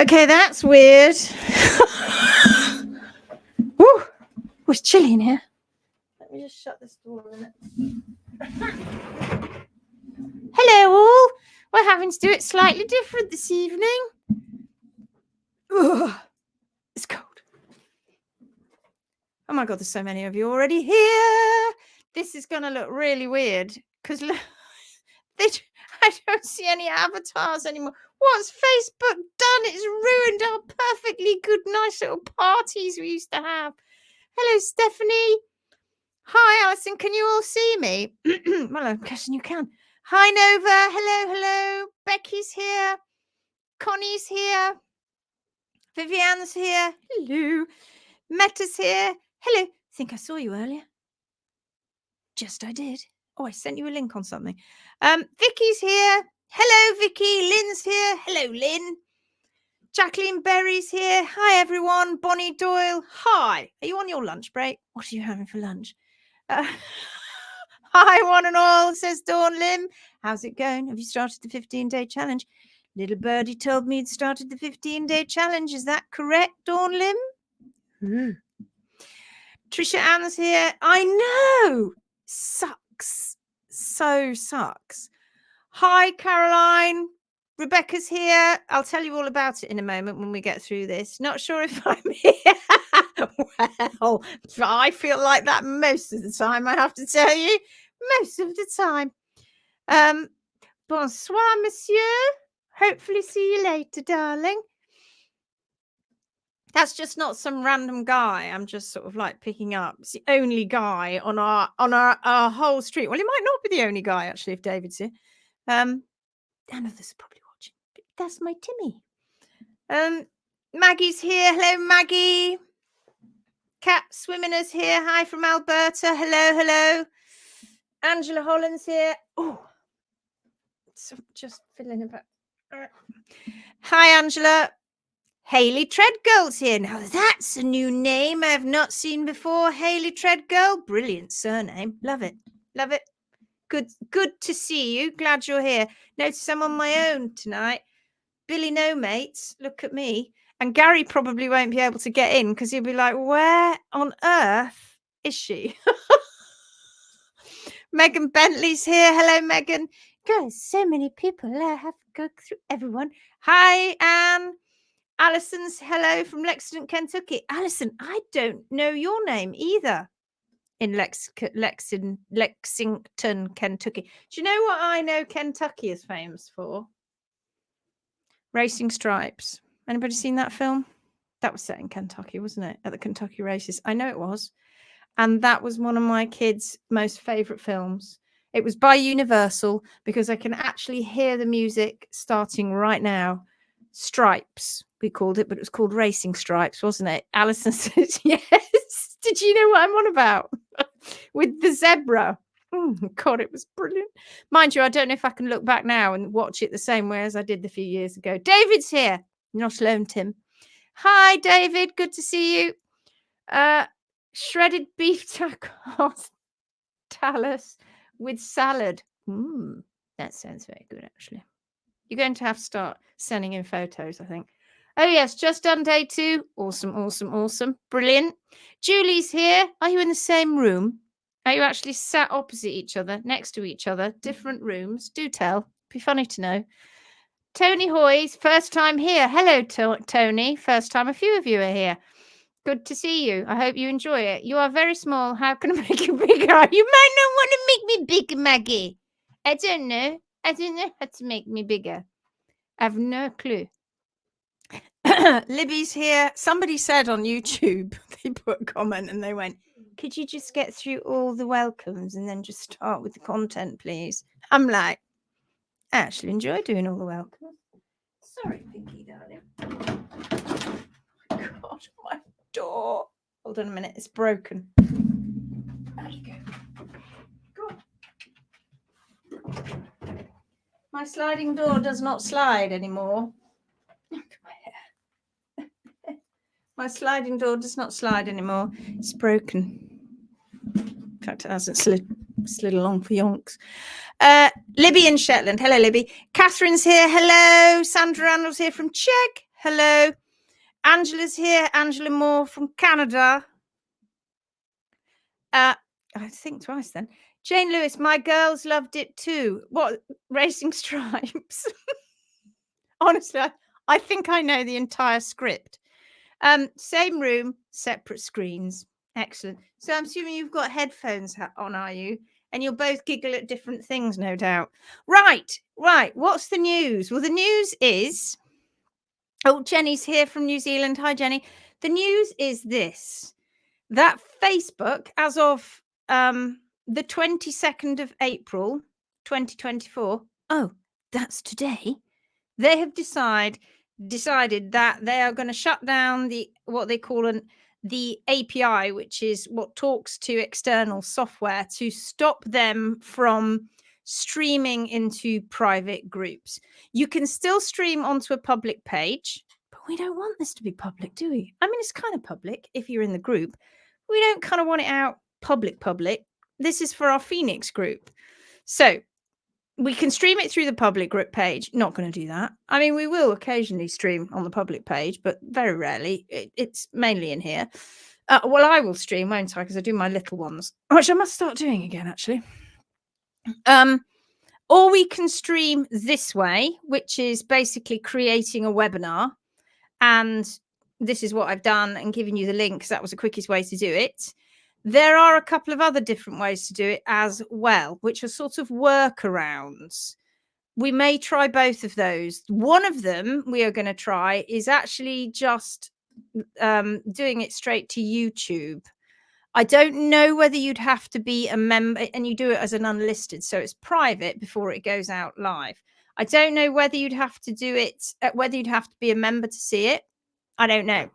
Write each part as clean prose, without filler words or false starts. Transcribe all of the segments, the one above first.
Okay, that's weird. Woo! It's chilly in here. Let me just shut this door a minute. Hello all. We're having to do it slightly different this evening. Ugh, it's cold. Oh my God, there's so many of you already here. This is going to look really weird because I don't see any avatars anymore. What's Facebook done? It's ruined our perfectly good, nice little parties we used to have. Hello, Stephanie. Hi, Alison. Can you all see me? Well, I'm guessing you can. Hi, Nova. Hello, hello. Becky's here. Connie's here. Vivianne's here. Hello. Meta's here. Hello. I think I saw you earlier. Just I did. Oh, I sent you a link on something. Vicky's here. Hello, Vicky. Lynn's here. Hello, Lynn. Jacqueline Berry's here. Hi, everyone. Bonnie Doyle. Hi. Are you on your lunch break? What are you having for lunch? Hi, one and all, says Dawn Lim. How's it going? Have you started the 15-day challenge? Little birdie told me you'd started the 15-day challenge. Is that correct, Dawn Lim? Mm. Trisha Ann's here. I know. Sucks. So sucks. Hi, Caroline. Rebecca's here. I'll tell you all about it in a moment when we get through this. Not sure if I'm here. Well, I feel like that most of the time, I have to tell you. Most of the time. Bonsoir, monsieur. Hopefully see you later, darling. That's just not some random guy. I'm just sort of like picking up. It's the only guy on our whole street. Well, he might not be the only guy, actually, if David's here. And others are probably watching. But that's my Timmy. Maggie's here. Hello, Maggie. Cat Swimminger's here. Hi from Alberta. Hello, hello. Angela Holland's here. Oh, so just filling about. Hi, Angela. Haley Treadgirl's here. Now that's a new name I have not seen before. Haley Treadgirl. Brilliant surname. Love it. Love it. Good to see you. Glad you're here. Notice I'm on my own tonight. Billy no mates. Look at me. And Garry probably won't be able to get in because he'll be like, where on earth is she? Megan Bentley's here. Hello, Megan. Guys, so many people. I have to go through everyone. Hi, Anne. Alison's hello from Lexington, Kentucky. Alison, I don't know your name either in Lexington, Kentucky. Do you know what I know Kentucky is famous for? Racing Stripes. Anybody seen that film? That was set in Kentucky, wasn't it? At the Kentucky races. I know it was. And that was one of my kids' most favorite films. It was by Universal because I can actually hear the music starting right now. Stripes, we called it, but it was called Racing Stripes, wasn't it? Alison says, yes. Did you know what I'm on about? With the zebra. Oh, God, it was brilliant. Mind you, I don't know if I can look back now and watch it the same way as I did a few years ago. David's here. You're not alone, Tim. Hi, David. Good to see you. Shredded beef tacos. Talus with salad. That sounds very good, actually. You're going to have to start sending in photos, I think. Oh, yes, just done day 2. Awesome, awesome, awesome. Brilliant. Julie's here. Are you in the same room? Are you actually sat opposite each other, next to each other, different rooms? Do tell. Be funny to know. Tony Hoy's first time here. Hello, Tony. First time a few of you are here. Good to see you. I hope you enjoy it. You are very small. How can I make you bigger? You might not want to make me bigger, Maggie. I don't know. I don't know how to make me bigger. I have no clue. Libby's here. Somebody said on YouTube, they put a comment and they went, could you just get through all the welcomes and then just start with the content, please? I'm like, I actually enjoy doing all the welcomes. Sorry, Pinky, darling. Oh my God, my door. Hold on a minute, it's broken. There you go. Go on. My sliding door does not slide anymore. Look at my hair. My sliding door does not slide anymore. It's broken. In fact, it hasn't slid along for yonks. Libby in Shetland. Hello, Libby. Catherine's here. Hello. Sandra Randall's here from Czech. Hello. Angela's here. Angela Moore from Canada. I think twice then. Jane Lewis, my girls loved it too. What? Racing Stripes? Honestly, I think I know the entire script. Same room, separate screens. Excellent. So I'm assuming you've got headphones on, are you? And you'll both giggle at different things, no doubt. Right. What's the news? Well, the news is... Oh, Jenny's here from New Zealand. Hi, Jenny. The news is this, that Facebook, as of the 22nd of April, 2024, oh, that's today, they have decided that they are going to shut down what they call the API, which is what talks to external software, to stop them from streaming into private groups. You can still stream onto a public page, but we don't want this to be public, do we? I mean, it's kind of public if you're in the group. We don't kind of want it out public. This is for our Phoenix group. So we can stream it through the public group page. Not going to do that. I mean, we will occasionally stream on the public page, but very rarely. It's mainly in here. Well, I will stream, won't I? Because I do my little ones, which I must start doing again, actually. Or we can stream this way, which is basically creating a webinar. And this is what I've done and given you the link because that was the quickest way to do it. There are a couple of other different ways to do it as well, which are sort of workarounds. We may try both of those. One of them we are going to try is actually just doing it straight to YouTube. I don't know whether you'd have to be a member, and you do it as an unlisted, so it's private before it goes out live. I don't know whether you'd have to do it, whether you'd have to be a member to see it. I don't know.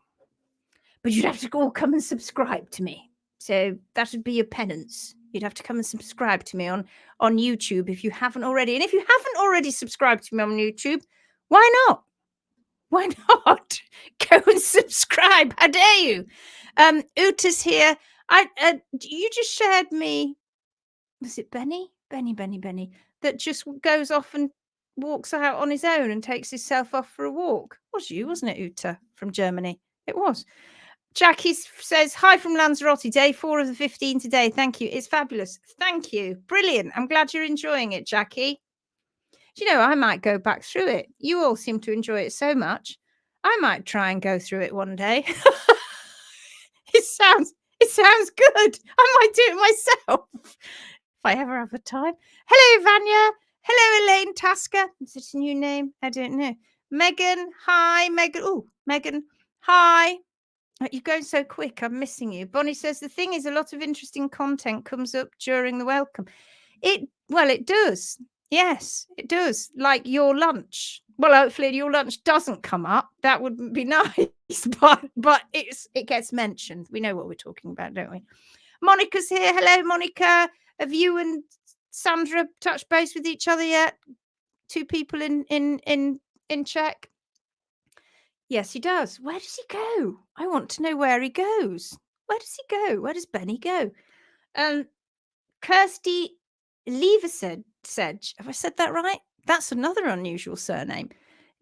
But you'd have to all come and subscribe to me. So that would be your penance. You'd have to come and subscribe to me on YouTube if you haven't already. And if you haven't already subscribed to me on YouTube, why not? Why not? Go and subscribe. How dare you? Uta's here. You just shared me. Was it Benny? Benny. That just goes off and walks out on his own and takes himself off for a walk. It was you, wasn't it, Uta, from Germany? It was. Jackie says, hi from Lanzarote, day 4 of the 15 today. Thank you. It's fabulous. Thank you. Brilliant. I'm glad you're enjoying it, Jackie. Do you know, I might go back through it. You all seem to enjoy it so much. I might try and go through it one day. It sounds good. I might do it myself if I ever have the time. Hello, Vanya. Hello, Elaine Tasker. Is it a new name? I don't know. Megan. Hi, Megan. Oh, Megan. Hi. You're going so quick. I'm missing you. Bonnie says, the thing is, a lot of interesting content comes up during the welcome. It does. Yes, it does. Like your lunch. Well, hopefully your lunch doesn't come up. That would be nice. But it gets mentioned. We know what we're talking about, don't we? Monica's here. Hello, Monica. Have you and Sandra touched base with each other yet? Two people in Czech. Yes, he does. Where does he go? I want to know where he goes. Where does he go? Where does Benny go? Kirsty Leversedge. Have I said that right? That's another unusual surname.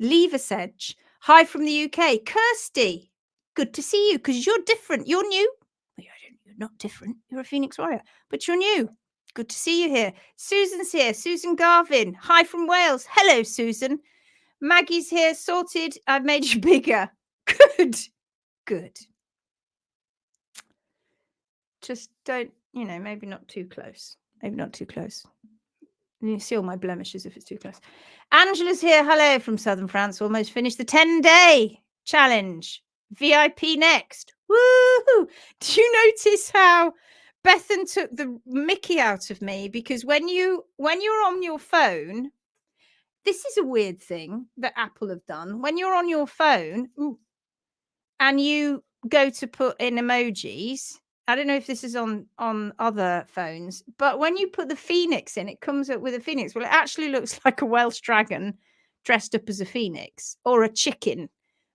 Leversedge. Hi from the UK. Kirsty, good to see you because you're different. You're new. You're not different. You're a Phoenix Warrior, but you're new. Good to see you here. Susan's here. Susan Garvin. Hi from Wales. Hello, Susan. Maggie's here, sorted. I've made you bigger. Good. Just don't, maybe not too close. You see all my blemishes if it's too close. Angela's here. Hello from southern France. Almost finished the 10-day challenge. VIP next. Woo! Do you notice how Bethan took the mickey out of me? Because when you're on your phone, this is a weird thing that Apple have done. When you're on your phone and you go to put in emojis, I don't know if this is on other phones, but when you put the phoenix in, it comes up with a phoenix. Well, it actually looks like a Welsh dragon dressed up as a phoenix, or a chicken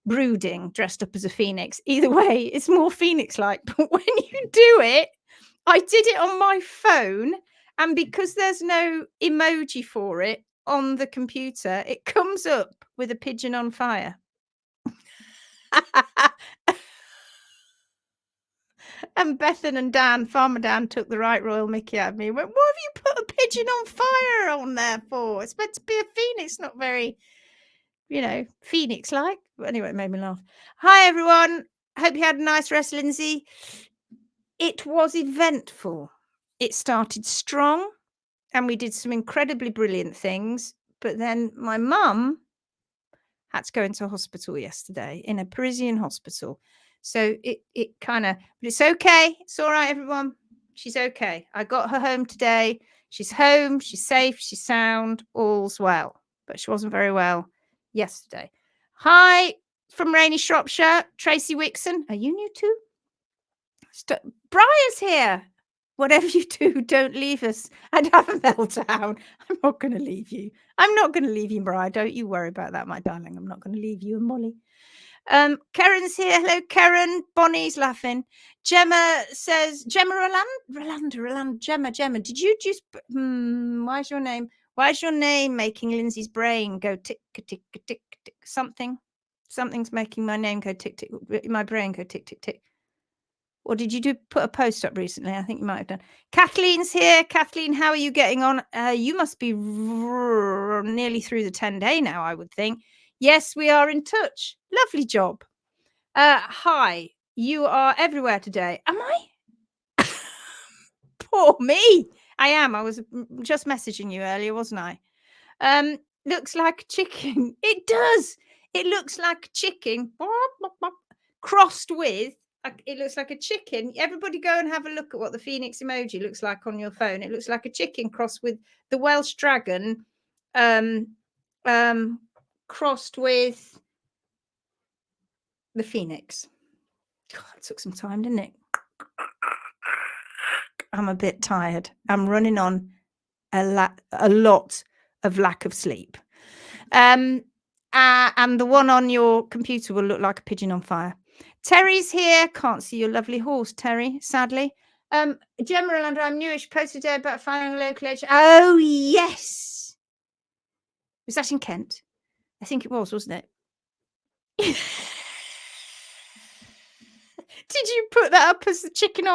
brooding dressed up as a phoenix. Either way, it's more phoenix-like. But when you do it, I did it on my phone, and because there's no emoji for it on the computer, it comes up with a pigeon on fire. And Bethan and Dan, Farmer Dan, took the right royal mickey out of me. Went, what have you put a pigeon on fire on there for? It's meant to be a phoenix, not very, phoenix-like. But anyway, it made me laugh. Hi, everyone. Hope you had a nice rest, Lindsay. It was eventful. It started strong, and we did some incredibly brilliant things. But then my mum had to go into hospital yesterday, in a Parisian hospital. So it kind of, but it's okay. It's all right, everyone. She's okay. I got her home today. She's home. She's safe. She's sound. All's well. But she wasn't very well yesterday. Hi from rainy Shropshire, Tracy Wixon. Are you new too? Briar's here. Whatever you do, don't leave us. I'd have a meltdown. I'm not going to leave you. I'm not going to leave you, Briar. Don't you worry about that, my darling. I'm not going to leave you and Molly. Karen's here. Hello, Karen. Bonnie's laughing. Gemma says, Gemma, did you just, why's your name making Lindsay's brain go tick, tick, tick, tick, something's making my name go tick, tick, my brain go tick, tick, tick. Or did you put a post up recently? I think you might have done. Kathleen's here. Kathleen, how are you getting on? You must be nearly through the 10-day now, I would think. Yes, we are in touch. Lovely job. Hi, you are everywhere today. Am I? Poor me. I am. I was just messaging you earlier, wasn't I? Looks like chicken. It does. It looks like chicken crossed with, it looks like a chicken. Everybody go and have a look at what the phoenix emoji looks like on your phone. It looks like a chicken crossed with the Welsh dragon, crossed with the phoenix. God, it took some time, didn't it? I'm a bit tired. I'm running on a lot of lack of sleep. And the one on your computer will look like a pigeon on fire. Terry's here. Can't see your lovely horse, Terry, sadly. Gemma and I'm newish. Posted today about finding a local agent. Oh, yes. Was that in Kent? I think it was, wasn't it? Did you put that up as the chicken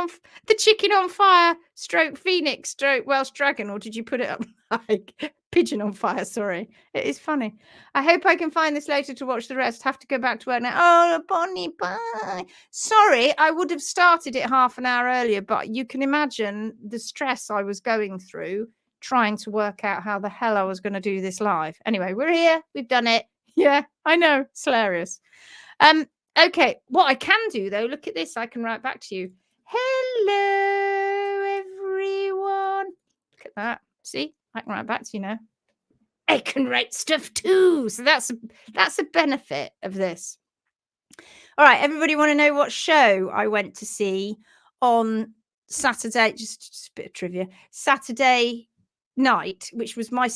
on fire stroke phoenix stroke Welsh dragon, or did you put it up like pigeon on fire? Sorry, it is funny. I hope I can find this later to watch the rest. Have to go back to work now. Oh, Bonnie, bye. Sorry, I would have started it half an hour earlier, but you can imagine the stress I was going through trying to work out how the hell I was going to do this live. Anyway, we're here. We've done it. Yeah, I know. It's hilarious. Okay, what I can do though, look at this. I can write back to you. Hello, everyone. Look at that. See, I can write back to you now. I can write stuff too. So that's a benefit of this. All right, everybody want to know what show I went to see on Saturday? Just a bit of trivia. Saturday night, which was my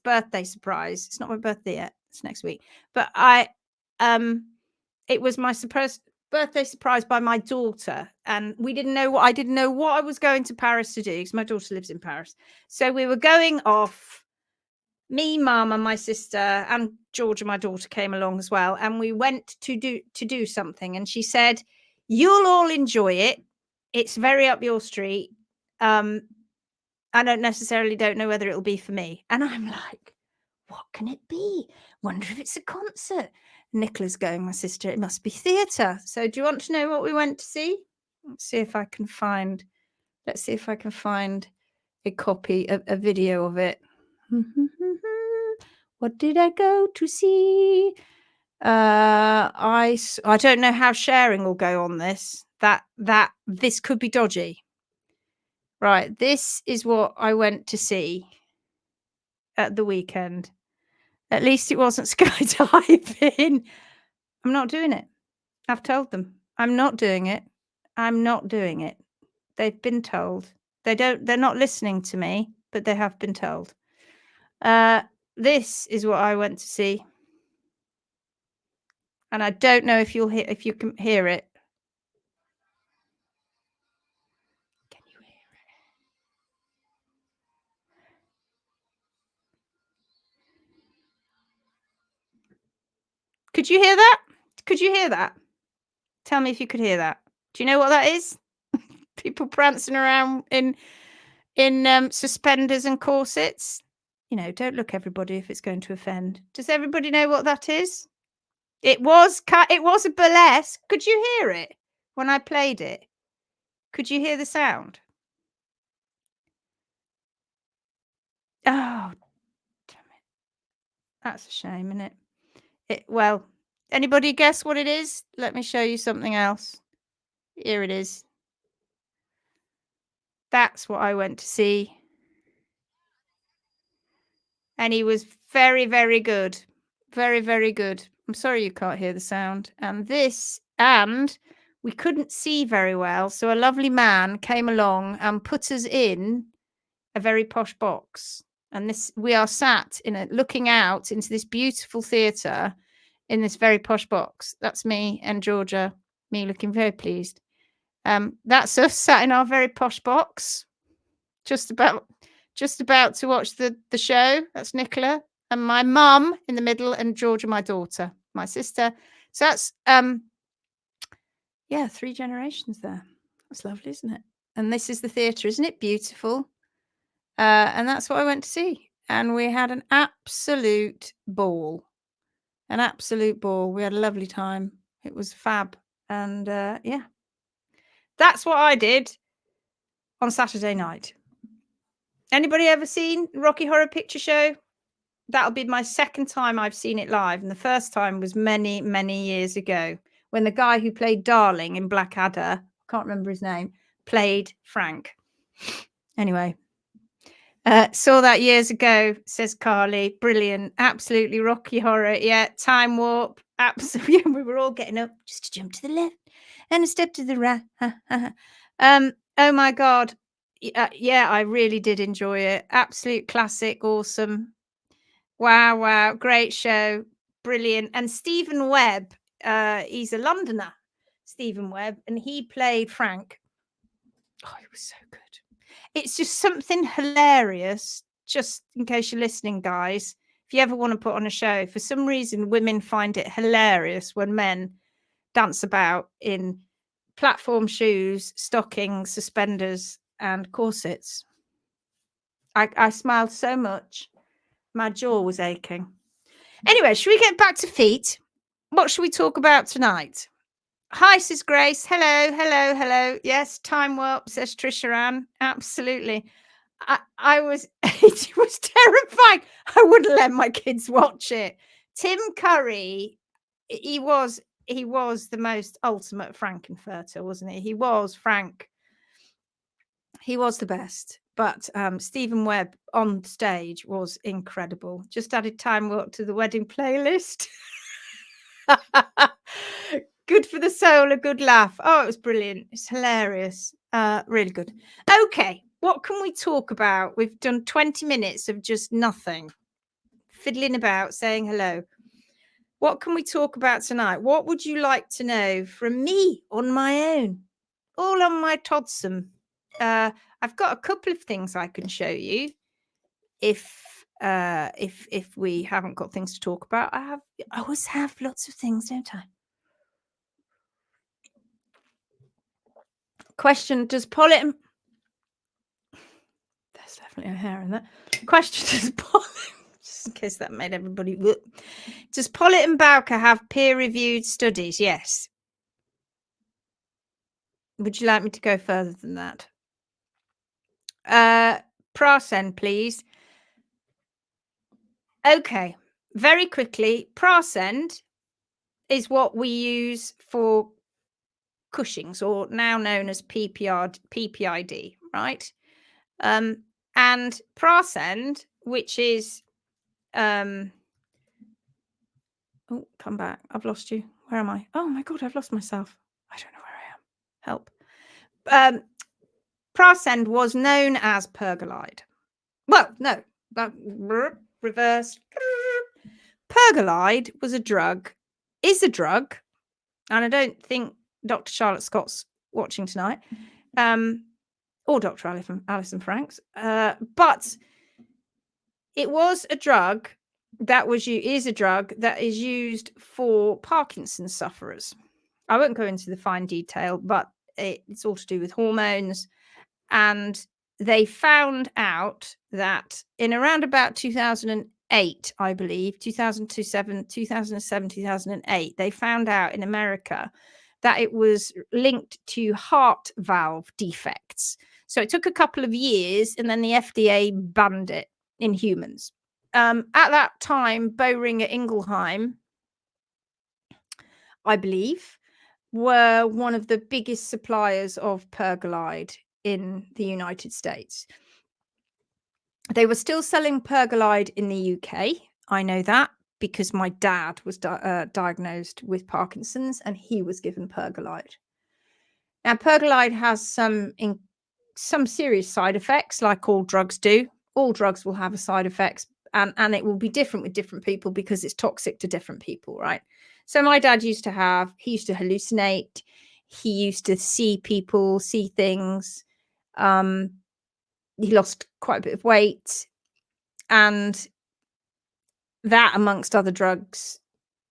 birthday surprise. It's not my birthday yet. It's next week. But it was my birthday surprise by my daughter, and I didn't know what I was going to Paris to do, because my daughter lives in Paris. So we were going off, me, mum, and my sister, and Georgia, my daughter, came along as well, and we went to do something. And she said, "You'll all enjoy it. It's very up your street. I don't know whether it'll be for me." And I'm like, what can it be? Wonder if it's a concert. Nicola's going, my sister, it must be theatre. So do you want to know what we went to see? Let's see if I can find a copy of a video of it. What did I go to see? I don't know how sharing will go on this. This could be dodgy. Right, this is what I went to see at the weekend. At least it wasn't skydiving. I'm not doing it. I've told them. I'm not doing it. They've been told. They're not listening to me, but they have been told. This is what I went to see. And I don't know if you can hear it. Can you hear it? Could you hear that? Could you hear that? Tell me if you could hear that. Do you know what that is? People prancing around in suspenders and corsets. You know, don't look, everybody, if it's going to offend. Does everybody know what that is? It was a burlesque. Could you hear it when I played it? Could you hear the sound? Oh, damn it. That's a shame, isn't it? Well, anybody guess what it is? Let me show you something else. Here it is. That's what I went to see. And he was very, very good. Very, very good. I'm sorry you can't hear the sound. And we couldn't see very well. So a lovely man came along and put us in a very posh box. And we are sat looking out into this beautiful theatre in this very posh box. That's me and Georgia, me looking very pleased. That's us sat in our very posh box, just about to watch the show. That's Nicola and my mum in the middle, and Georgia, my daughter, my sister. So that's 3 generations there. That's lovely, isn't it? And this is the theatre, isn't it beautiful? And that's what I went to see, and we had an absolute ball. We had a lovely time. It was fab. And that's what I did on Saturday night. Anybody ever seen Rocky Horror Picture Show? That'll be my second time I've seen it live. And the first time was many, many years ago when the guy who played Darling in Blackadder, I can't remember his name, played Frank. Anyway, saw that years ago, says Carly. Brilliant. Absolutely Rocky Horror. Yeah, time warp. Absolutely. We were all getting up just to jump to the left and a step to the right. Oh my God. Yeah, I really did enjoy it. Absolute classic. Awesome. Wow. Great show. Brilliant. And Stephen Webb, he's a Londoner, Stephen Webb, and he played Frank. Oh, it was so good. It's just something hilarious, just in case you're listening, guys. If you ever want to put on a show, for some reason, women find it hilarious when men dance about in platform shoes, stockings, suspenders, and corsets. I smiled so much. My jaw was aching. Anyway, should we get back to feet? What should we talk about tonight? Hi, says Grace. Hello. Yes, time warp, says Trisha Ann. Absolutely. I was, it was terrifying. I wouldn't let my kids watch it. Tim Curry, he was the most ultimate Frankenfurter, wasn't he? He was Frank. He was the best. But Stephen Webb on stage was incredible. Just added time warp to the wedding playlist. Good for the soul, a good laugh. Oh, it was brilliant. It's hilarious. Really good. Okay, what can we talk about? We've done 20 minutes of just nothing. Fiddling about, saying hello. What can we talk about tonight? What would you like to know from me on my own? All on my todsome. I've got a couple of things I can show you. If we haven't got things to talk about, I always have lots of things, don't I? Question: does pollen? There's definitely a hair in that. Question: does pollen? Just in case that made everybody. Does Pollitt and Bowker have peer-reviewed studies? Yes. Would you like me to go further than that? Prascend, please. Okay, very quickly. Prascend is what we use for Cushing's, or now known as PPID, right? And Prascend, which is oh, come back. I've lost you. Where am I? Oh my God, I've lost myself. I don't know where I am. Help. Prascend was known as pergolide. Well, no, reversed. Pergolide was a drug, is a drug, and I don't think Dr. Charlotte Scott's watching tonight, or Dr. Alison Franks, but it was a drug is a drug that is used for Parkinson sufferers. I won't go into the fine detail, but it's all to do with hormones. And they found out that in around about 2008, I believe, 2007, 2008, they found out in America that it was linked to heart valve defects. So it took a couple of years, and then the FDA banned it in humans. At that time, Boehringer Ingelheim, I believe, were one of the biggest suppliers of pergolide in the United States. They were still selling pergolide in the UK. I know that because my dad was diagnosed with Parkinson's and he was given pergolide. Now, pergolide has some serious side effects, like all drugs do. All drugs will have a side effects, and it will be different with different people because it's toxic to different people, right? So my dad he used to hallucinate. He used to see people, see things. He lost quite a bit of weight, and that, amongst other drugs,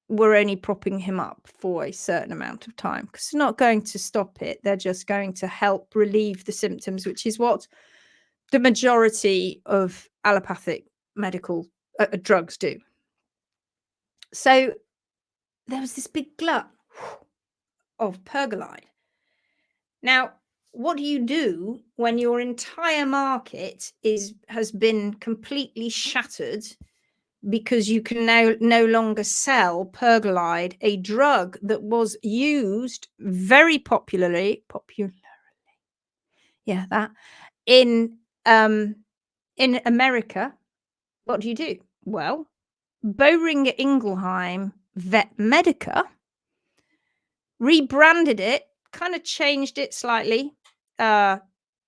were only propping him up for a certain amount of time, because they're not going to stop it. They're just going to help relieve the symptoms, which is what the majority of allopathic medical drugs do. So there was this big glut of pergolide. Now, what do you do when your entire market has been completely shattered because you can now no longer sell pergolide, a drug that was used very popularly, in America? What do you do? Well, Boehringer Ingelheim Vet Medica rebranded it, kind of changed it slightly,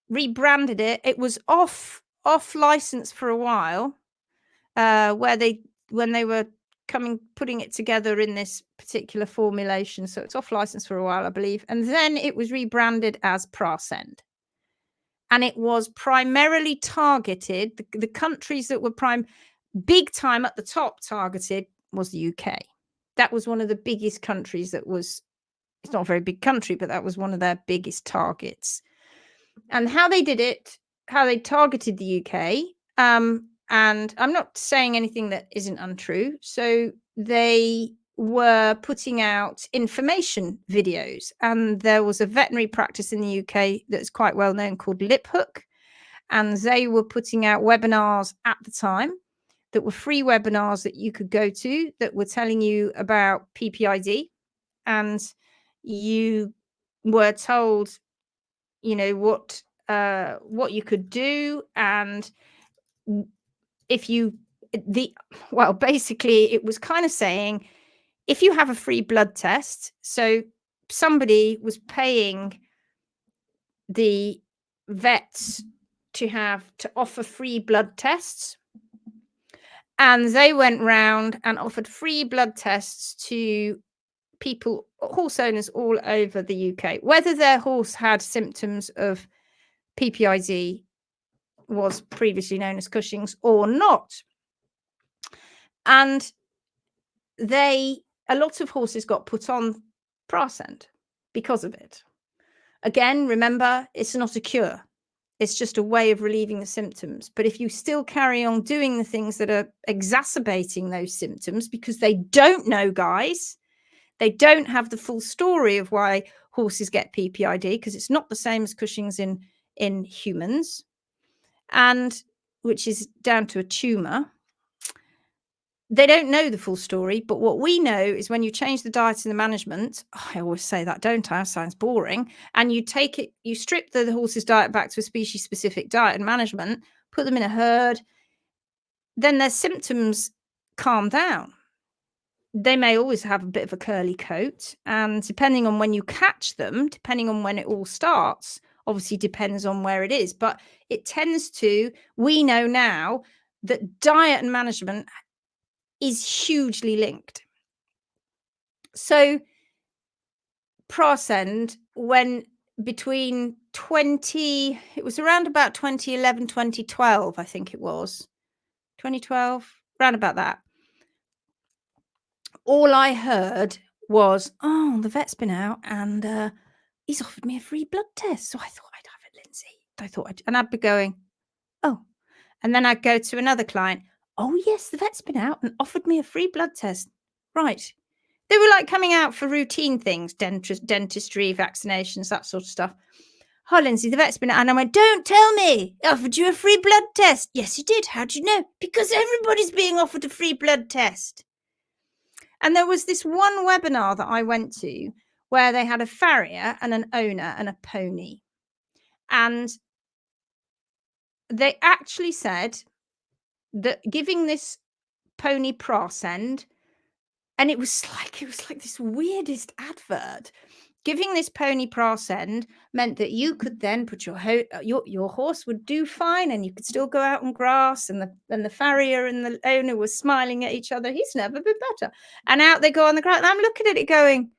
rebranded it. It was off license for a while, when they were putting it together in this particular formulation. So it's off license for a while, I believe. And then it was rebranded as Prascend. And it was primarily targeted, the countries that were big time at the top targeted was the UK. That was one of the biggest countries it's not a very big country, but that was one of their biggest targets. And how they did it, how they targeted the UK, and I'm not saying anything that isn't untrue. So they were putting out information videos, and there was a veterinary practice in the UK that's quite well known called Lip Hook, and they were putting out webinars at the time that were free webinars that you could go to that were telling you about PPID, and you were told, what you could do, and basically it was kind of saying, if you have a free blood test, so somebody was paying the vets to offer free blood tests, and they went round and offered free blood tests to people, horse owners all over the UK, whether their horse had symptoms of PPID, was previously known as Cushing's, or not. And a lot of horses got put on Prascend because of it. Again, remember, it's not a cure. It's just a way of relieving the symptoms. But if you still carry on doing the things that are exacerbating those symptoms, because they don't know, guys, they don't have the full story of why horses get PPID, because it's not the same as Cushing's in humans, and which is down to a tumor. They don't know the full story, but what we know is when you change the diet and the management, I always say that, don't I? Sounds boring. And you strip the horse's diet back to a species-specific diet and management, put them in a herd, then their symptoms calm down. They may always have a bit of a curly coat, and depending on when you catch them, depending on when it all starts, obviously depends on where it is, but it tends to, we know now that diet and management is hugely linked. So Prascend, it was around about 2011, 2012, I think it was 2012, around about that. all I heard was, "Oh, the vet's been out and he's offered me a free blood test." So I thought I'd have it, Lindsay. I thought and I'd be going, "Oh." And then I'd go to another client, "Oh, yes, the vet's been out and offered me a free blood test." Right. They were like coming out for routine things, dentistry, vaccinations, that sort of stuff. "Oh, Lindsay, the vet's been out." And I went, "Don't tell me. He offered you a free blood test." "Yes, he did. How do you know?" "Because everybody's being offered a free blood test." And there was this one webinar that I went to where they had a farrier and an owner and a pony. And they actually said that giving this pony Prascend, and it was like this weirdest advert. Giving this pony Prascend meant that you could then put your horse would do fine, and you could still go out on grass, and the farrier and the owner were smiling at each other. "He's never been better." And out they go on the grass. And I'm looking at it going,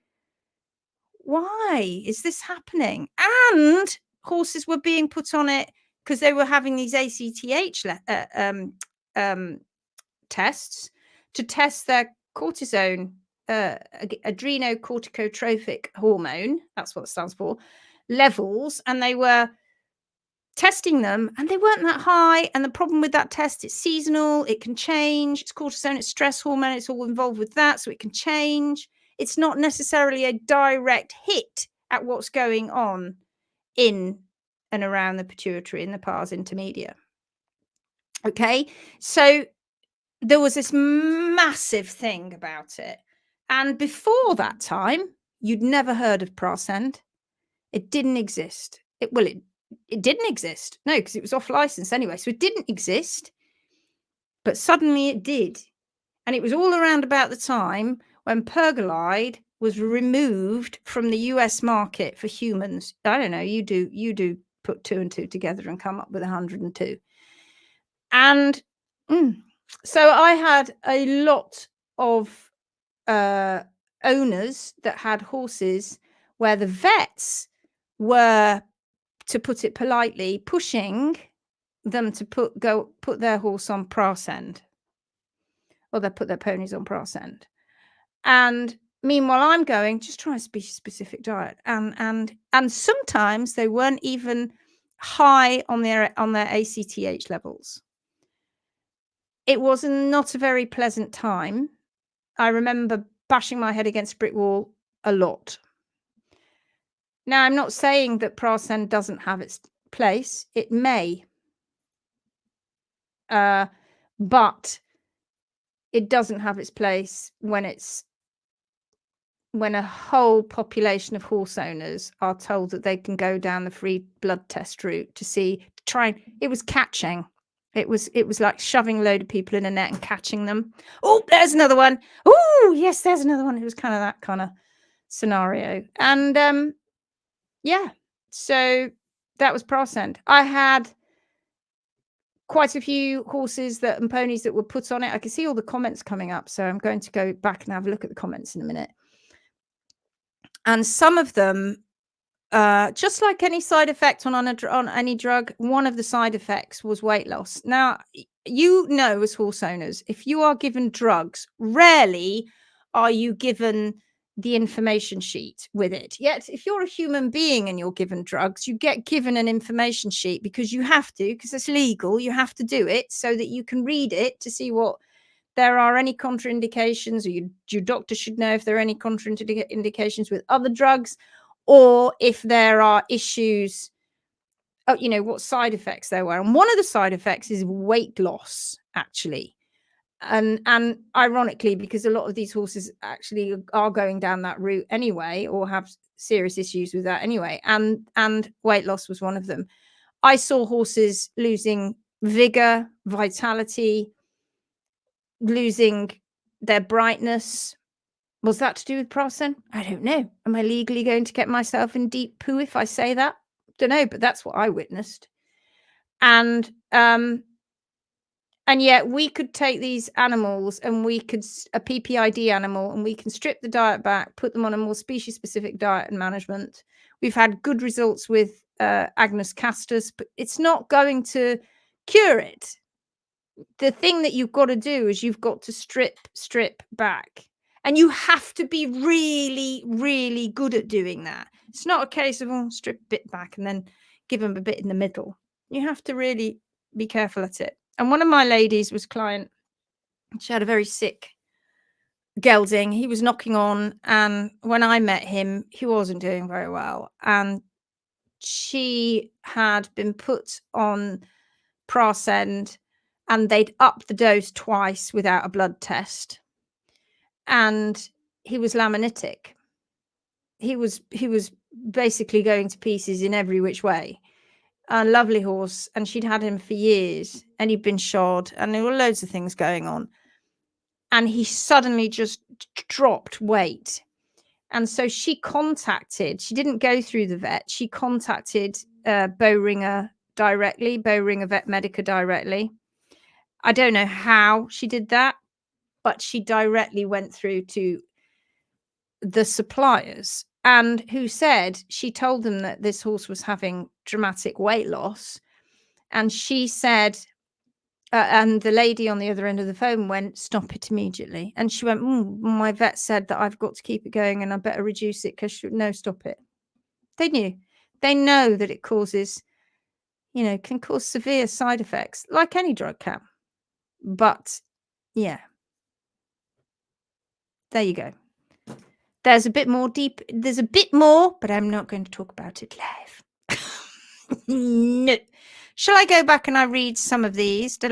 "Why is this happening?" And horses were being put on it because they were having these ACTH tests to test their cortisone, adrenocorticotropic hormone, that's what it stands for, levels, and they were testing them and they weren't that high. And the problem with that test, it's seasonal, it can change. It's cortisone, it's stress hormone, it's all involved with that, so it can change. It's not necessarily a direct hit at what's going on in and around the pituitary and the pars intermedia. Okay, so there was this massive thing about it. And before that time, you'd never heard of Prascend. It didn't exist. It didn't exist. No, because it was off license anyway. So it didn't exist. But suddenly it did. And it was all around about the time when pergolide was removed from the US market for humans. I don't know, you do put 2 and 2 together and come up with 102. And so I had a lot of owners that had horses where the vets were, to put it politely, pushing them to put their horse on Prascend, or they put their ponies on Prascend. And meanwhile, I'm going, just try a species-specific diet. And sometimes they weren't even high on their ACTH levels. It was not a very pleasant time. I remember bashing my head against a brick wall a lot. Now, I'm not saying that Prascend doesn't have its place. It may. But it doesn't have its place when a whole population of horse owners are told that they can go down the free blood test route it was catching. It was like shoving a load of people in a net and catching them. "Oh, there's another one. Oh, yes, there's another one." It was kind of that kind of scenario. And yeah, so that was Prascend. I had quite a few horses and ponies that were put on it. I can see all the comments coming up, so I'm going to go back and have a look at the comments in a minute. And some of them, just like any side effect on any drug, one of the side effects was weight loss. Now, as horse owners, if you are given drugs, rarely are you given the information sheet with it. Yet, if you're a human being and you're given drugs, you get given an information sheet because you have to, because it's legal. You have to do it so that you can read it to see what there are any contraindications, or your doctor should know if there are any contraindications with other drugs, or if there are issues, what side effects there were. And one of the side effects is weight loss, actually. And ironically, because a lot of these horses actually are going down that route anyway, or have serious issues with that anyway, and weight loss was one of them. I saw horses losing vigor, vitality, losing their brightness. Was that to do with Prascend? I don't know. Am I legally going to get myself in deep poo if I say that? Don't know, but that's what I witnessed. And yet we could take these animals and a PPID animal, and we can strip the diet back, put them on a more species-specific diet and management. We've had good results with Agnus castus, but it's not going to cure it. The thing that you've got to do is you've got to strip back. And you have to be really, really good at doing that. It's not a case of, oh, strip a bit back and then give them a bit in the middle. You have to really be careful at it. And one of my ladies was client. She had a very sick gelding. He was knocking on. And when I met him, he wasn't doing very well. And she had been put on Prascend, and they'd upped the dose twice without a blood test. And he was laminitic. He was basically going to pieces in every which way. A lovely horse, and she'd had him for years, and he'd been shod, and there were loads of things going on. And he suddenly just dropped weight. And so she didn't go through the vet. She contacted Boehringer directly, Boehringer Vet Medica directly. I don't know how she did that, but she directly went through to the suppliers, and who said she told them that this horse was having dramatic weight loss. And she said, and the lady on the other end of the phone went, stop it immediately. And she went, my vet said that I've got to keep it going and I better reduce it because no, stop it. They knew. They know that it causes, can cause severe side effects like any drug can. But yeah, there you go. There's a bit more there's a bit more, but I'm not going to talk about it live. No. Shall I go back and I read some of these? That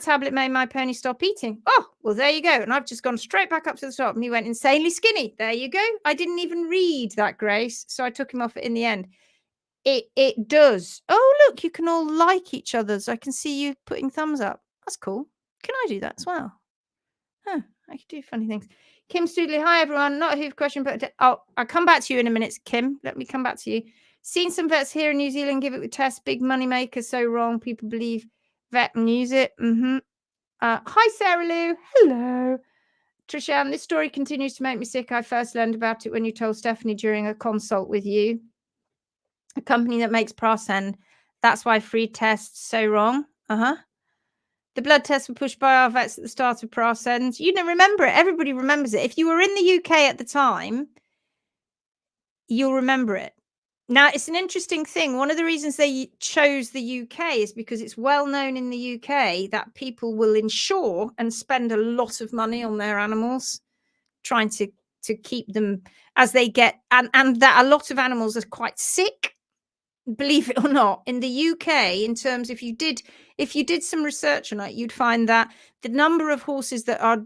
tablet made my pony stop eating. Oh, well, there you go. And I've just gone straight back up to the top, and he went insanely skinny. There you go. I didn't even read that, Grace, so I took him off it in the end. It does. Oh, look, you can all like each other's. I can see you putting thumbs up. That's cool. Can I do that as well? Huh, I can do funny things. Kim Stoodley, hi everyone. Not a hoof question, but I'll come back to you in a minute, Kim. Let me come back to you. Seen some vets here in New Zealand give it the test. Big money maker, so wrong. People believe vet and use it. Hi, Sarah Lou. Hello. Trishan, this story continues to make me sick. I first learned about it when you told Stephanie during a consult with you. A company that makes Prascend. That's why free tests so wrong. The blood tests were pushed by our vets at the start of Prascend. You don't remember it. Everybody remembers it. If you were in the UK at the time, you'll remember it. Now, it's an interesting thing. One of the reasons they chose the UK is because it's well known in the UK that people will insure and spend a lot of money on their animals, trying to keep them as they get, and that a lot of animals are quite sick. Believe it or not, in the UK, in terms, if you did some research on it, you'd find that the number of horses that are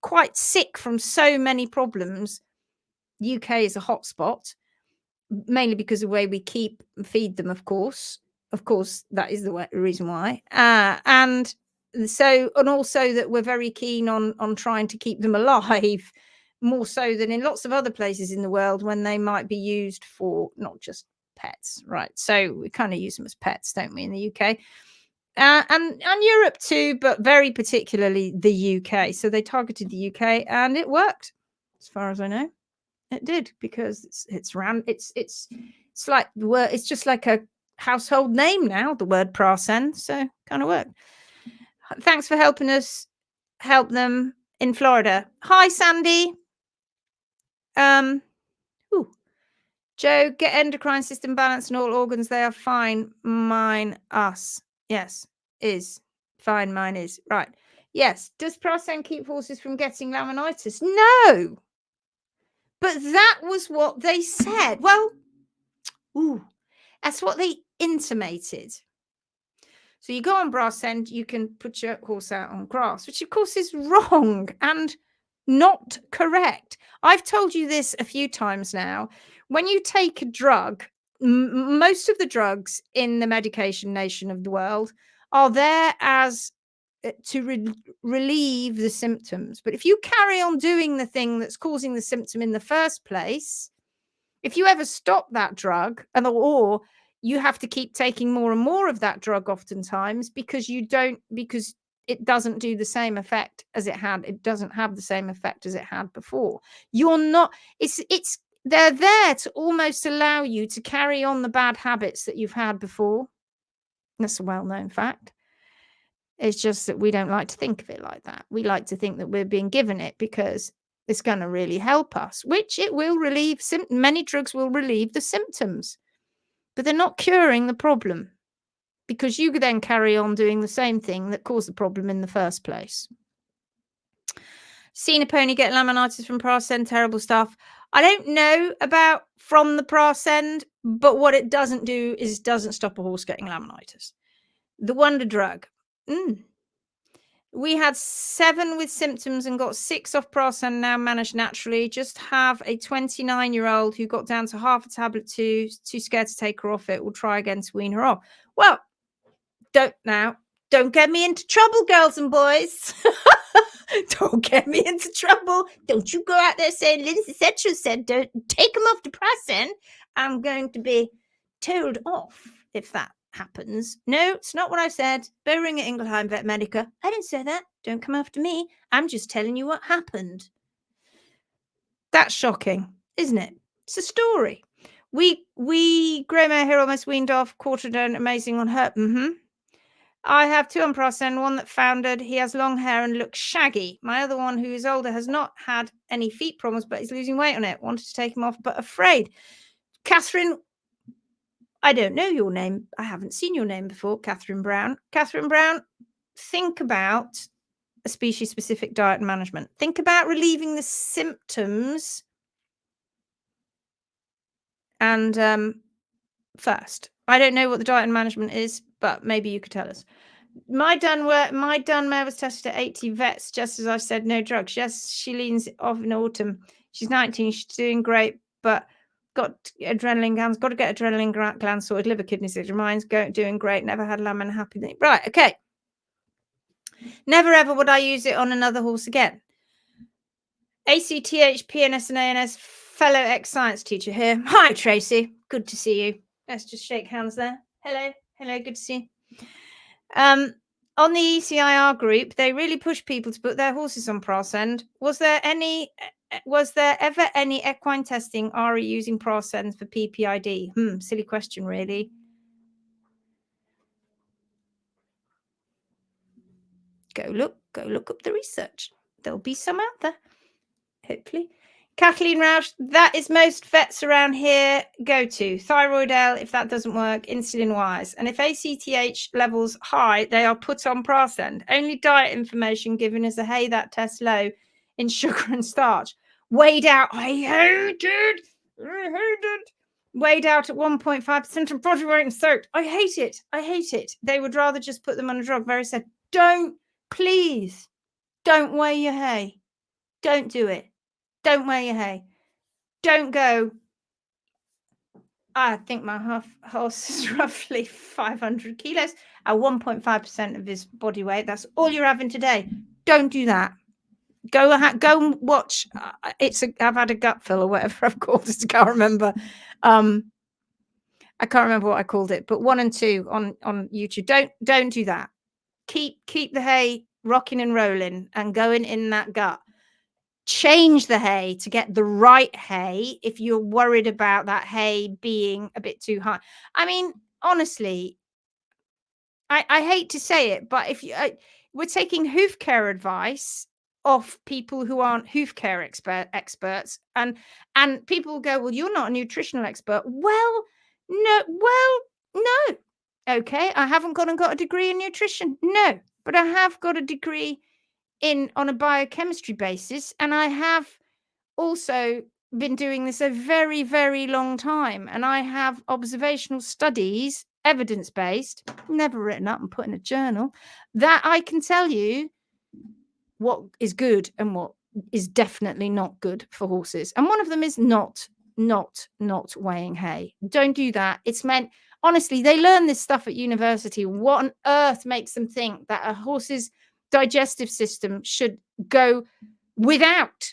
quite sick from so many problems, UK is a hotspot, mainly because of the way we feed them, of course. Of course, that is the reason why. And also that we're very keen on trying to keep them alive, more so than in lots of other places in the world when they might be used for not just pets, right? So we kind of use them as pets, don't we, in the UK? And Europe too, but very particularly the UK. So they targeted the UK, and it worked, as far as I know. It did, because it's like the word. It's just like a household name now, the word Prascend. So kind of worked. Thanks for helping us help them in Florida. Hi, Sandy. Joe, get endocrine system balanced in all organs. They are fine. Mine, us. Yes, is. Fine, mine is. Right. Yes. Does Prascend keep horses from getting laminitis? No. But that was what they said. Well, that's what they intimated. So you go on Prascend, you can put your horse out on grass, which of course is wrong and not correct. I've told you this a few times now. When you take a drug, most of the drugs in the medication nation of the world are there as to relieve the symptoms. But if you carry on doing the thing that's causing the symptom in the first place, if you ever stop that drug, or you have to keep taking more and more of that drug oftentimes because it doesn't do the same effect as it had. It doesn't have the same effect as it had before. They're there to almost allow you to carry on the bad habits that you've had before. That's a well-known fact. It's just that we don't like to think of it like that. We like to think that we're being given it because it's going to really help us, which it will relieve. Many drugs will relieve the symptoms, but they're not curing the problem, because you then carry on doing the same thing that caused the problem in the first place. Seen a pony get laminitis from Prascend, terrible stuff. I don't know about from the Prascend, but what it doesn't do is doesn't stop a horse getting laminitis. The wonder drug. We had 7 with symptoms and got 6 off Prascend, now managed naturally. Just have a 29-year-old who got down to half a tablet too scared to take her off it. We'll try again to wean her off. Well, don't get me into trouble, girls and boys. Don't get me into trouble. Don't you go out there saying Lindsay Setchell said don't take him off the Prascend. I'm going to be told off if that happens. No, it's not what I said. Bowring at Ingelheim Vet Medica. I didn't say that. Don't come after me. I'm just telling you what happened. That's shocking, isn't it? It's a story. We grey mare here almost weaned off, quarter done, amazing on her. I have 2 on Prascend, one that foundered. He has long hair and looks shaggy. My other one, who is older, has not had any feet problems, but is losing weight on it. Wanted to take him off, but afraid. Catherine, I don't know your name. I haven't seen your name before, Catherine Brown. Catherine Brown, think about a species-specific diet and management. Think about relieving the symptoms and first. I don't know what the diet and management is, but maybe you could tell us. My dun mare was tested at 80 vets, just as I said, no drugs. Yes, she leans off in autumn. She's 19. She's doing great, but got adrenaline glands. Got to get adrenaline glands sorted. Liver, kidneys, reminds. Doing great. Never had lamb and happy. Right, okay. Never ever would I use it on another horse again. ACTH, PNS and ANS, fellow ex-science teacher here. Hi, Tracy. Good to see you. Let's just shake hands there. Hello. Good to see you. On the ECIR group, they really push people to put their horses on Prascend. Was there ever any equine testing RE using Prascend for PPID? Silly question, really. Go look up the research. There'll be some out there, hopefully. Kathleen Roush, that is most vets around here go to. Thyroid L, if that doesn't work, insulin wise. And if ACTH levels high, they are put on Prascend. Only diet information given as a hey, that test low in sugar and starch. Weighed out, I hated. Weighed out at 1.5% of body weight and soaked. I hate it. They would rather just put them on a drug. Very said, please, don't weigh your hay. Don't do it. Don't weigh your hay. Don't go. I think my horse is roughly 500 kilos at 1.5% of his body weight. That's all you're having today. Don't do that. Go and watch. I've had a gut fill or whatever I've called it. I can't remember. I can't remember what I called it. But 1 and 2 on YouTube. Don't do that. Keep the hay rocking and rolling and going in that gut. Change the hay to get the right hay if you're worried about that hay being a bit too high. I mean, honestly, I hate to say it, but if we're taking hoof care advice off people who aren't hoof care experts, and people go, well, you're not a nutritional expert. Well, no. Okay, I haven't got a degree in nutrition. No, but I have got a degree on a biochemistry basis, and I have also been doing this a very, very long time, and I have observational studies, evidence-based, never written up and put in a journal, that I can tell you what is good and what is definitely not good for horses. And one of them is not weighing hay. Don't do that. It's meant, honestly, they learn this stuff at university. What on earth makes them think that a horse's digestive system should go without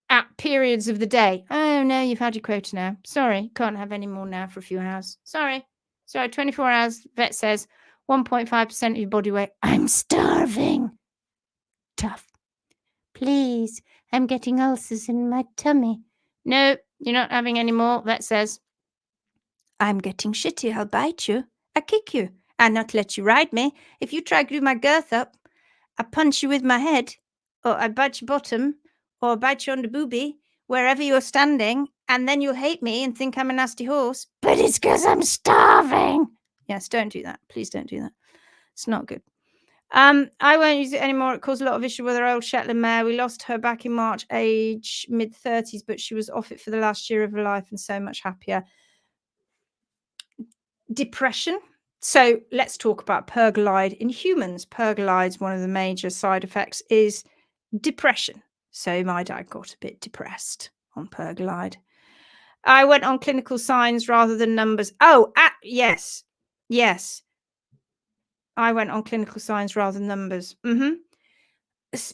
at periods of the day? Oh no, you've had your quota now. Sorry, can't have any more now for a few hours. Sorry, 24 hours. Vet says 1.5% of your body weight. I'm starving. Tough. Please, I'm getting ulcers in my tummy. No, you're not having any more. Vet says, I'm getting shitty. I'll bite you. I kick you. and not let you ride me. If you try to do my girth up, I punch you with my head, or I bite your bottom, or I bite you on the booby, wherever you're standing, and then you'll hate me and think I'm a nasty horse. But it's because I'm starving. Yes, don't do that. Please don't do that. It's not good. I won't use it anymore. It caused a lot of issue with our old Shetland mare. We lost her back in March, age mid-30s, but she was off it for the last year of her life and so much happier. Depression. So let's talk about pergolide in humans. Pergolide's one of the major side effects is depression. So my dad got a bit depressed on pergolide. I went on clinical signs rather than numbers. Oh, yes. Yes. I went on clinical signs rather than numbers.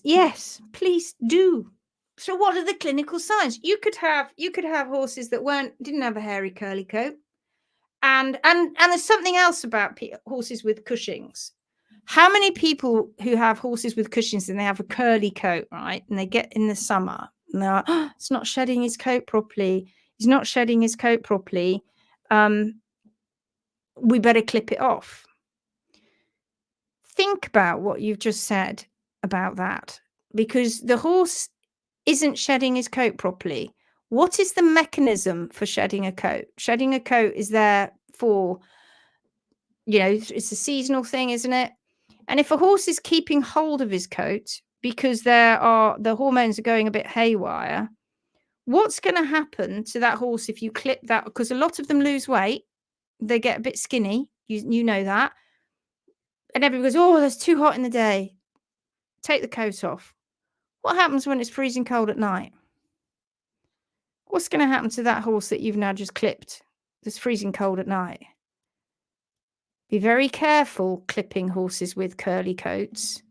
Yes, please do. So what are the clinical signs? You could have horses that didn't have a hairy curly coat. And there's something else about horses with Cushing's. How many people who have horses with Cushing's and they have a curly coat, right? And they get in the summer and they're like, oh, it's not shedding his coat properly. He's not shedding his coat properly. We better clip it off. Think about what you've just said about that, because the horse isn't shedding his coat properly. What is the mechanism for shedding a coat? Shedding a coat is there for, it's a seasonal thing, isn't it? And if a horse is keeping hold of his coat because the hormones are going a bit haywire, what's going to happen to that horse if you clip that? Because a lot of them lose weight. They get a bit skinny. You know that. And everybody goes, oh, it's too hot in the day. Take the coat off. What happens when it's freezing cold at night? What's going to happen to that horse that you've now just clipped that's freezing cold at night? Be very careful clipping horses with curly coats.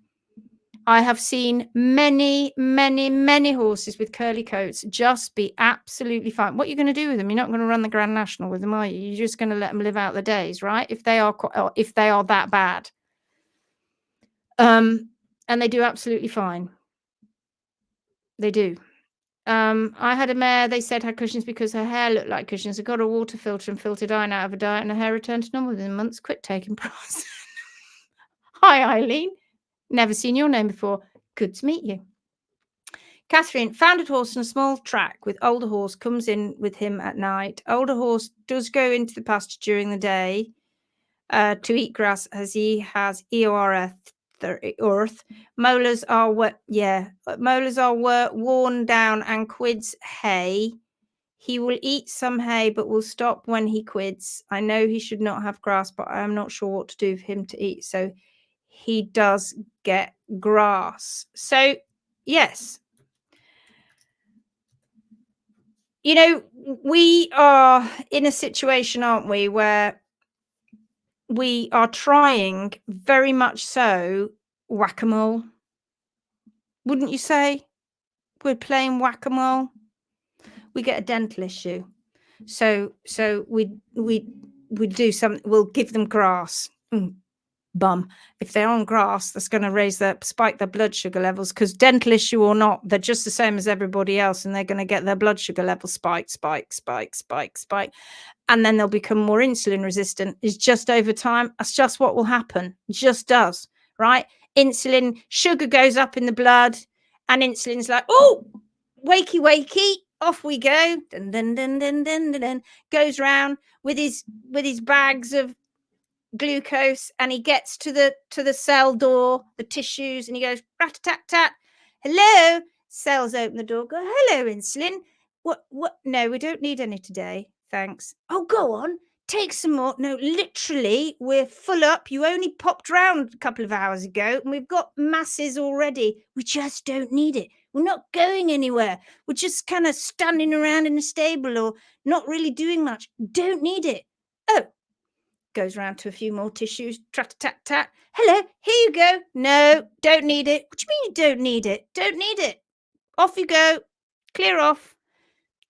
I have seen many, many, many horses with curly coats just be absolutely fine. What are you going to do with them? You're not going to run the Grand National with them, are you? You're just going to let them live out the days, right? If they are that bad. And they do absolutely fine. They do. I had a mare, they said, had Cushing's because her hair looked like Cushing's. I got a water filter and filtered iron out of her diet and her hair returned to normal within months. Quit taking Prascend. Hi, Eileen. Never seen your name before. Good to meet you. Catherine, founded horse on a small track with older horse, comes in with him at night. Older horse does go into the pasture during the day to eat grass as he has earth. Molars are worn down and quids hay. He will eat some hay but will stop when he quids. I know he should not have grass, but I am not sure what to do for him to eat. So he does get grass. So yes, we are in a situation, aren't we, where we are trying very much so whack-a-mole. Wouldn't you say? We're playing whack-a-mole. We get a dental issue. So we do something, we'll give them grass. Bum. If they're on grass, that's going to spike their blood sugar levels, because dental issue or not, they're just the same as everybody else, and they're going to get their blood sugar levels spike. And then they'll become more insulin resistant. It's just over time. That's just what will happen. It just does, right? Insulin, sugar goes up in the blood, and insulin's like, oh, wakey, off we go. Dun, goes round with his bags of glucose, and he gets to the cell door, the tissues, and he goes rat-a-tat-tat. Hello. Cells open the door, go, hello, insulin. What? No, we don't need any today, thanks. Oh, go on, take some more. No, literally, we're full up. You only popped round a couple of hours ago and we've got masses already. We just don't need it. We're not going anywhere. We're just kind of standing around in a stable or not really doing much. Don't need it. Oh, goes round to a few more tissues. Trat-tat-tat. Hello, here you go. No, don't need it. What do you mean you don't need it? Don't need it. Off you go. Clear off.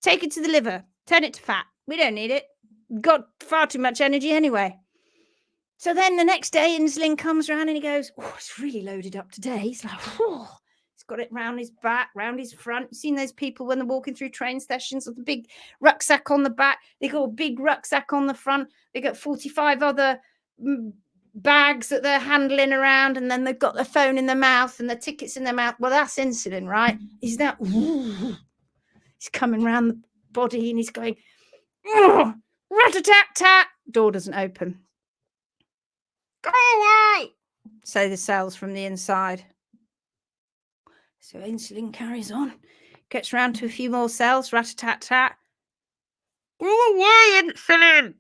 Take it to the liver. Turn it to fat. We don't need it. We've got far too much energy anyway. So then the next day, insulin comes around and he goes, oh, it's really loaded up today. He's like, oh. He's got it round his back, round his front. You've seen those people when they're walking through train stations with the big rucksack on the back. They got a big rucksack on the front. They got 45 other bags that they're handling around, and then they've got their phone in their mouth and their tickets in their mouth. Well, that's insulin, right? He's that. He's coming around the body and he's going, rat-a-tat-tat. Door doesn't open. Go away, say the cells from the inside. So insulin carries on, gets round to a few more cells, rat-a-tat-tat. Go away, insulin.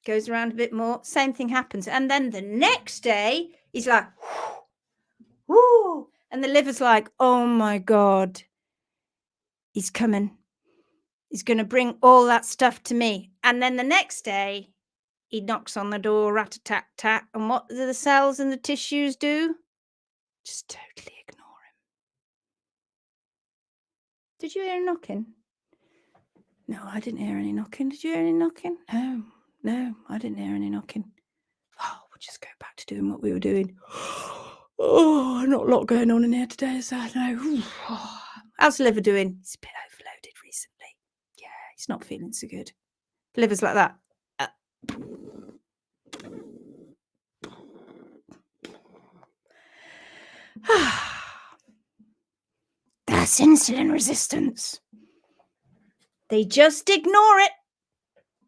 Goes around a bit more, same thing happens. And then the next day, he's like, whoo, and the liver's like, oh my God, he's coming. He's going to bring all that stuff to me. And then the next day, he knocks on the door, rat-a-tat-tat. And what do the cells and the tissues do? Just totally ignore him. Did you hear a knocking? No, I didn't hear any knocking. Did you hear any knocking? No, I didn't hear any knocking. Oh, we'll just go back to doing what we were doing. Oh, not a lot going on in here today, is there? No. How's the liver doing? It's a bit overloaded recently. Yeah, he's not feeling so good. The liver's like that. That's insulin resistance. They just ignore it.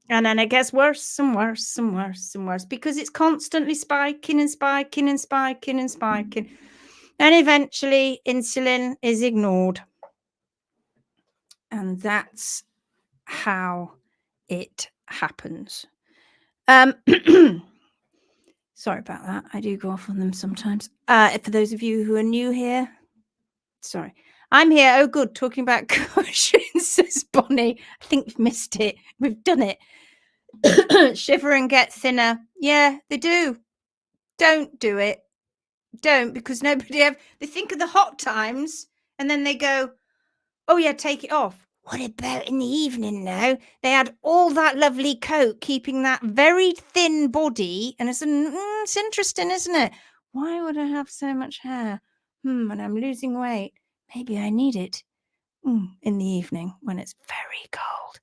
And then it gets worse and worse and worse and worse because it's constantly spiking and spiking and spiking and spiking. And eventually insulin is ignored. And that's how it happens. Sorry about that. I do go off on them sometimes. For those of you who are new here, sorry. I'm here. Oh, good. Talking about cushions, says Bonnie. I think we've missed it. We've done it. Shiver and get thinner. Yeah, they do. Don't do it. Don't, because nobody ever. They think of the hot times and then they go, oh, yeah, take it off. What about in the evening now? They had all that lovely coat, keeping that very thin body. And it's interesting, isn't it? Why would I have so much hair? And I'm losing weight. Maybe I need it in the evening when it's very cold.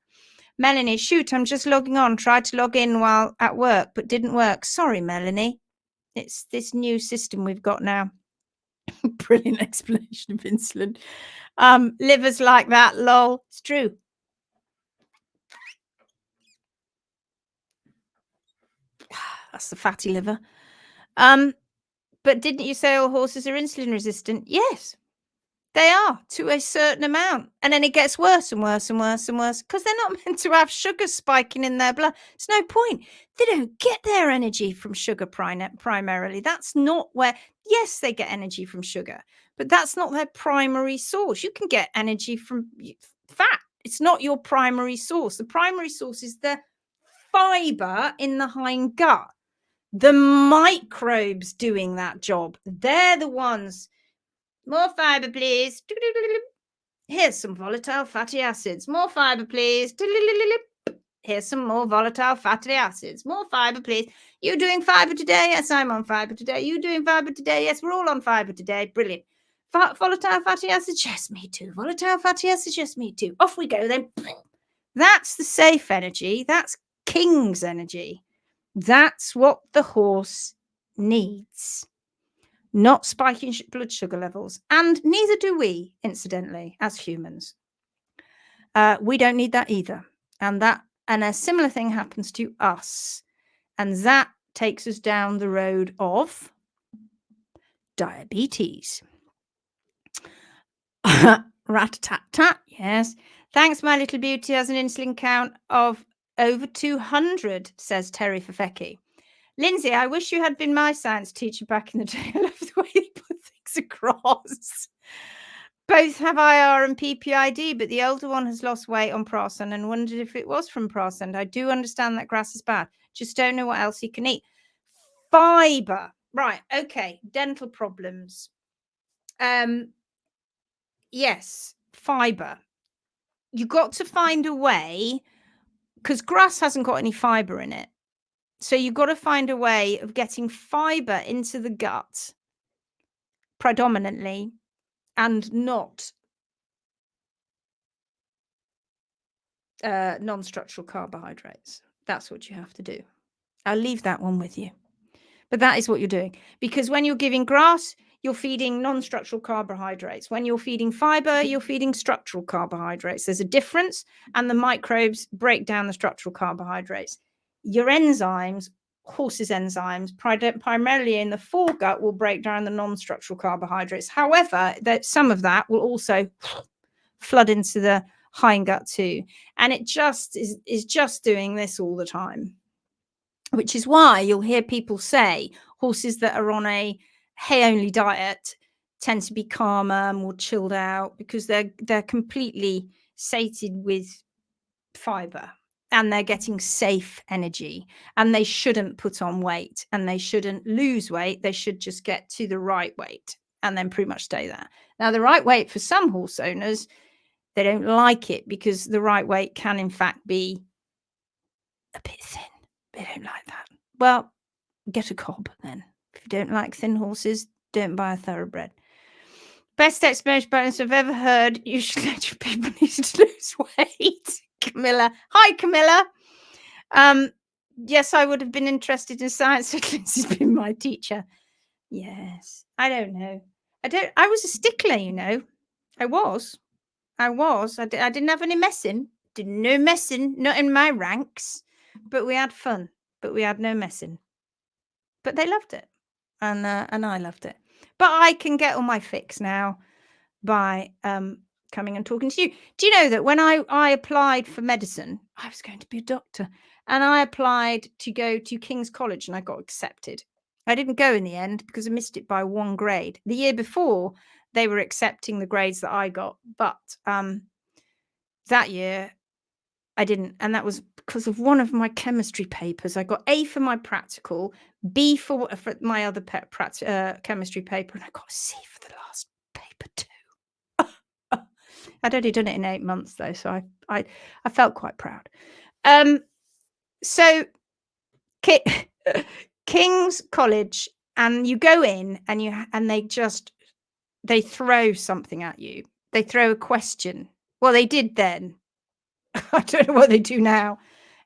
Melanie, shoot, I'm just logging on. Tried to log in while at work, but didn't work. Sorry, Melanie. It's this new system we've got now. Brilliant explanation of insulin. Livers like that, lol. It's true. That's the fatty liver. But didn't you say all horses are insulin resistant? Yes, they are to a certain amount. And then it gets worse and worse and worse and worse because they're not meant to have sugar spiking in their blood. It's no point. They don't get their energy from sugar primarily. That's not where, yes, they get energy from sugar, but that's not their primary source. You can get energy from fat. It's not your primary source. The primary source is the fiber in the hind gut. The microbes doing that job. They're the ones. More fiber, please. Here's some volatile fatty acids. More fiber, please. Here's some more volatile fatty acids. More fiber, please. You doing fiber today? Yes, I'm on fiber today. You doing fiber today? Yes, we're all on fiber today. Brilliant. Volatile fatty acids? Yes, me too. Volatile fatty acids? Yes, me too. Off we go then. That's the safe energy. That's king's energy. That's what the horse needs. Not spiking blood sugar levels. And neither do we, incidentally, as humans. We don't need that either. And a similar thing happens to us. And that takes us down the road of diabetes. Rat-tat-tat, yes. Thanks, my little beauty has an insulin count of over 200, says Terry Fafecki. Lindsay, I wish you had been my science teacher back in the day. I love the way you put things across. Both have IR and PPID, but the older one has lost weight on Prascend and wondered if it was from Prascend. I do understand that grass is bad. Just don't know what else he can eat. Fiber. Right. Okay. Dental problems. Yes. Fiber. You got to find a way, because grass hasn't got any fiber in it. So you've got to find a way of getting fiber into the gut predominantly and not non-structural carbohydrates. That's what you have to do. I'll leave that one with you. But that is what you're doing. Because when you're giving grass, you're feeding non-structural carbohydrates. When you're feeding fiber, you're feeding structural carbohydrates. There's a difference, and the microbes break down the structural carbohydrates. Your enzymes, horses' enzymes, primarily in the foregut, will break down the non-structural carbohydrates. However, some of that will also flood into the hindgut too. And it just is just doing this all the time, which is why you'll hear people say horses that are on a hay-only diet tend to be calmer, more chilled out, because they're completely sated with fiber and they're getting safe energy, and they shouldn't put on weight and they shouldn't lose weight. They should just get to the right weight and then pretty much stay there. Now, the right weight for some horse owners, they don't like it because the right weight can in fact be a bit thin. They don't like that. Well, get a cob then. If you don't like thin horses, don't buy a thoroughbred. Best explanation bonus I've ever heard. You should let your people need to lose weight. Camilla. Hi, Camilla. Yes, I would have been interested in science if Lindsay's been my teacher. Yes. I don't know. I was a stickler, you know. I was. I didn't have any messing. Didn't know messing, not in my ranks. But we had fun. But we had no messing. But they loved it. And I loved it. But I can get all my fix now by coming and talking to you. Do you know that when I applied for medicine, I was going to be a doctor, and I applied to go to King's College and I got accepted. I didn't go in the end because I missed it by 1 grade. The year before, they were accepting the grades that I got, but that year I didn't, and that was because of one of my chemistry papers. I got A for my practical, B for my other chemistry paper, and I got a C for the last paper too. I'd only done it in 8 months though, so I felt quite proud. So King's College, and you go in and they throw something at you. They throw a question. Well, they did then. I don't know what they do now.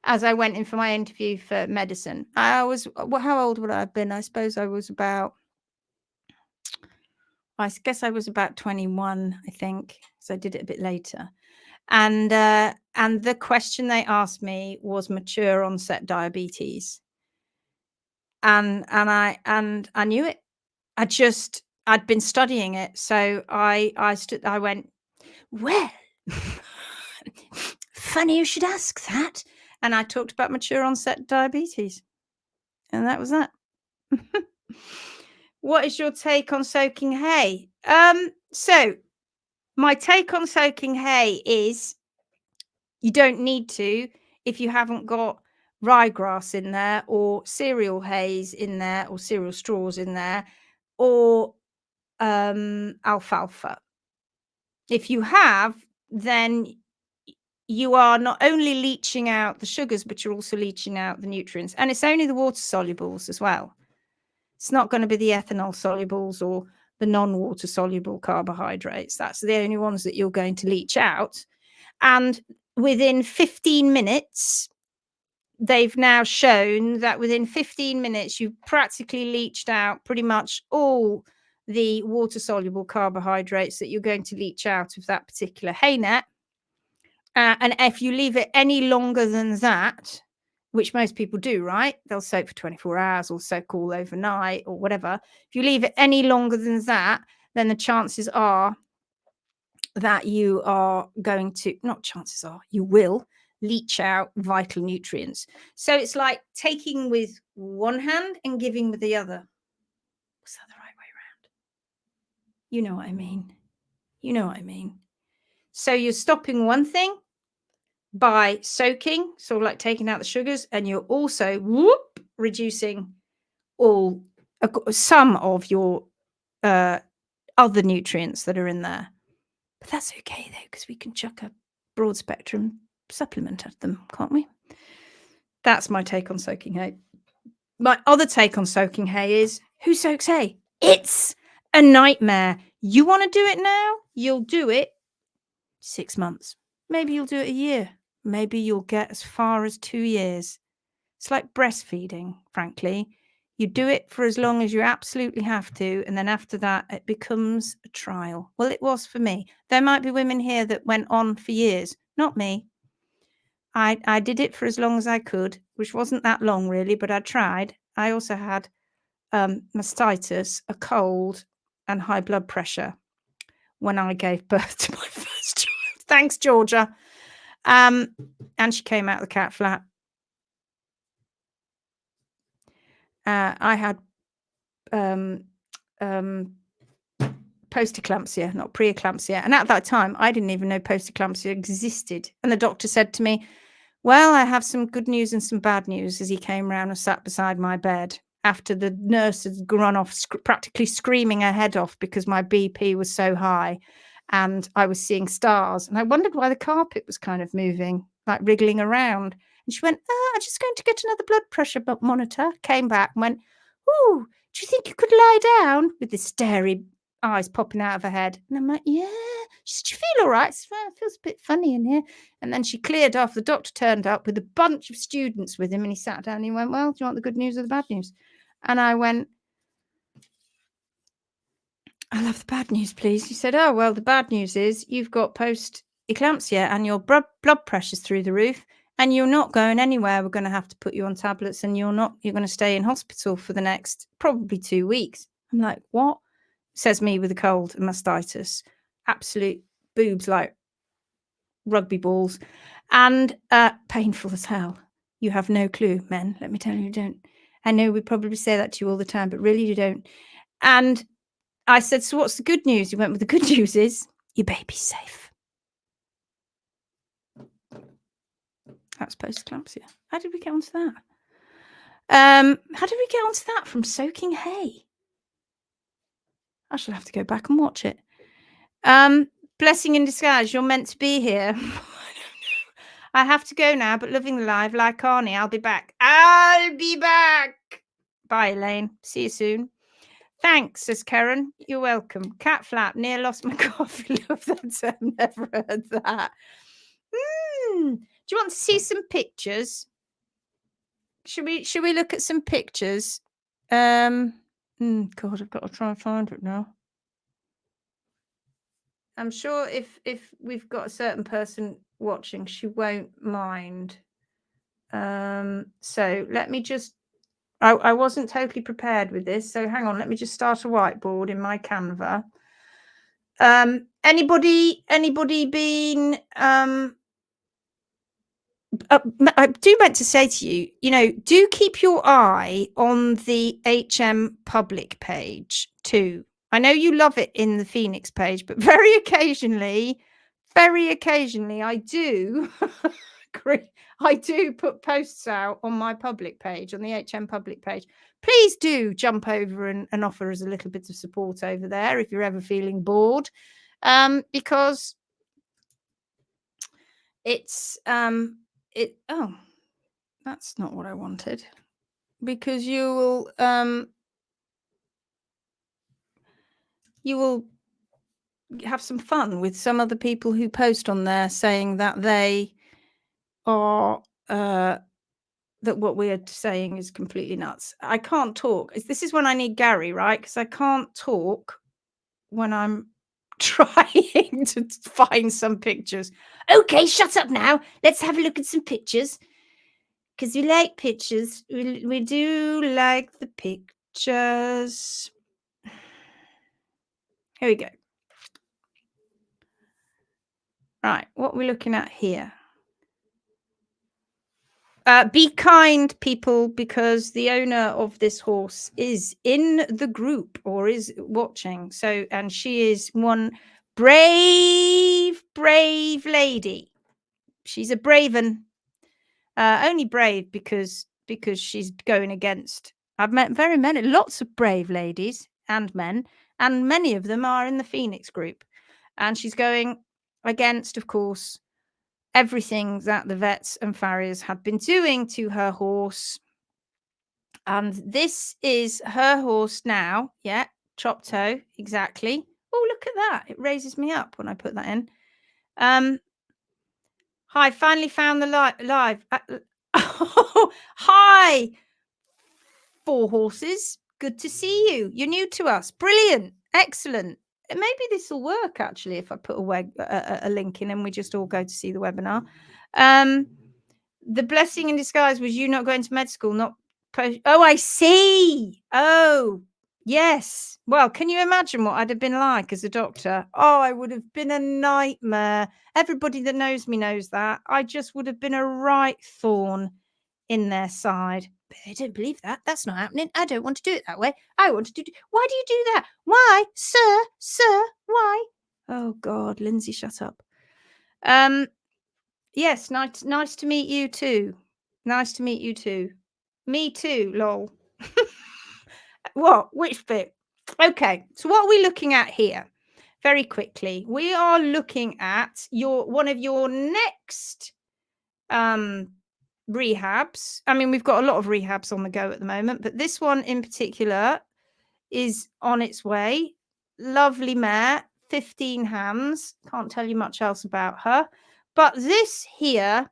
As I went in for my interview for medicine, how old would I have been? I suppose I guess I was about 21, I think, so I did it a bit later. And the question they asked me was mature onset diabetes. And I knew it. I'd been studying it. So I went, well, funny you should ask that. And I talked about mature onset diabetes. And that was that. What is your take on soaking hay? So my take on soaking hay is you don't need to if you haven't got ryegrass in there or cereal hays in there or cereal straws in there or alfalfa. If you have, then you are not only leaching out the sugars, but you're also leaching out the nutrients. And it's only the water solubles as well. It's not going to be the ethanol solubles or the non-water soluble carbohydrates. That's the only ones that you're going to leach out. And within 15 minutes, they've now shown that within 15 minutes, you've practically leached out pretty much all the water soluble carbohydrates that you're going to leach out of that particular hay net. And if you leave it any longer than that, which most people do, right? They'll soak for 24 hours or soak all overnight or whatever. If you leave it any longer than that, then the chances are that you are going to, not chances are, you will leach out vital nutrients. So it's like taking with one hand and giving with the other. Was that the right way around? You know what I mean. You know what I mean. So you're stopping one thing by soaking, sort of like taking out the sugars, and you're also reducing some of your other nutrients that are in there. But that's okay though, because we can chuck a broad spectrum supplement at them, can't we? That's my take on soaking hay. My other take on soaking hay is, who soaks hay? It's a nightmare. You want to do it now? You'll do it 6 months. Maybe you'll do it a year. Maybe you'll get as far as 2 years. It's like breastfeeding, frankly. You do it for as long as you absolutely have to, and then after that, it becomes a trial. Well, it was for me. There might be women here that went on for years. Not me. I did it for as long as I could, which wasn't that long really, but I tried. I also had mastitis, a cold, and high blood pressure when I gave birth to my first child. Thanks, Georgia. And she came out of the cat flat. I had post-eclampsia, not pre-eclampsia. And at that time, I didn't even know post-eclampsia existed. And the doctor said to me, well, I have some good news and some bad news, as he came round and sat beside my bed after the nurse had run off, practically screaming her head off because my BP was so high and I was seeing stars. And I wondered why the carpet was kind of moving, like wriggling around. And she went, I'm just going to get another blood pressure monitor. Came back and went, oh, do you think you could lie down? With this starey eyes popping out of her head. And I'm like, yeah. She said, do you feel all right? Well, it feels a bit funny in here. And then she cleared off. The doctor turned up with a bunch of students with him, and he sat down and he went, well, do you want the good news or the bad news? And I went, I'll have the bad news, please. He said, oh, well, the bad news is you've got post-eclampsia and your blood pressure's through the roof and you're not going anywhere. We're going to have to put you on tablets and you're going to stay in hospital for the next probably 2 weeks. I'm like, what? Says me with a cold and mastitis. Absolute boobs like rugby balls and painful as hell. You have no clue, men. Let me tell you, you don't. I know we probably say that to you all the time, but really you don't. And I said, so what's the good news? He went, well, the good news is your baby's safe. That's post-eclampsia. How did we get onto that? How did we get onto that from soaking hay? I shall have to go back and watch it. Blessing in disguise, you're meant to be here. I have to go now, but loving the live like Arnie. I'll be back. I'll be back. Bye, Elaine. See you soon. Thanks, says Karen. You're welcome. Cat flap. Near lost my coffee. Love that. I've never heard that. Do you want to see some pictures? Should we look at some pictures? God, I've got to try and find it now. I'm sure if we've got a certain person watching, she won't mind. So let me just, I wasn't totally prepared with this. So hang on, let me just start a whiteboard in my Canva. Anybody been, I do meant to say to you, do keep your eye on the HM public page too. I know you love it in the Phoenix page, but very occasionally I do I do put posts out on my public page, on the HM public page. Please do jump over and offer us a little bit of support over there if you're ever feeling bored, because it's oh, that's not what I wanted, because you will have some fun with some other people who post on there saying that they are that what we're saying is completely nuts. I can't talk. This is when I need Garry, right? Because I can't talk when I'm trying to find some pictures. Okay, shut up now. Let's have a look at some pictures. Because we like pictures. We do like the pictures. Here we go. Right, what are we looking at here? Be kind, people, because the owner of this horse is in the group or is watching. So, and she is one brave lady. She's a brave one. Only brave because she's going against. I've met lots of brave ladies and men, and many of them are in the Phoenix group. And she's going against, of course, everything that the vets and farriers had been doing to her horse. And this is her horse now. Yeah, chop toe, exactly. Oh, look at that. It raises me up when I put that in. Hi, finally found the live. Hi, 4 horses. Good to see you. You're new to us. Brilliant. Excellent. Maybe this will work actually if I put a link in and we just all go to see the webinar. The blessing in disguise was you not going to med school, not oh, I see. Oh, yes. Well, can you imagine what I'd have been like as a doctor? Oh, I would have been a nightmare. Everybody that knows me knows that. I just would have been a right thorn in their side. But I don't believe that. That's not happening. I don't want to do it that way. I want to do. Why do you do that? Why, sir? Sir, why? Oh God, Lindsay, shut up. Yes, nice to meet you too. Nice to meet you too. Me too, lol. What? Which bit? Okay, so what are we looking at here? Very quickly, we are looking at one of your next rehabs. I mean, we've got a lot of rehabs on the go at the moment, but this one in particular is on its way. Lovely mare, 15 hands. Can't tell you much else about her. But this here,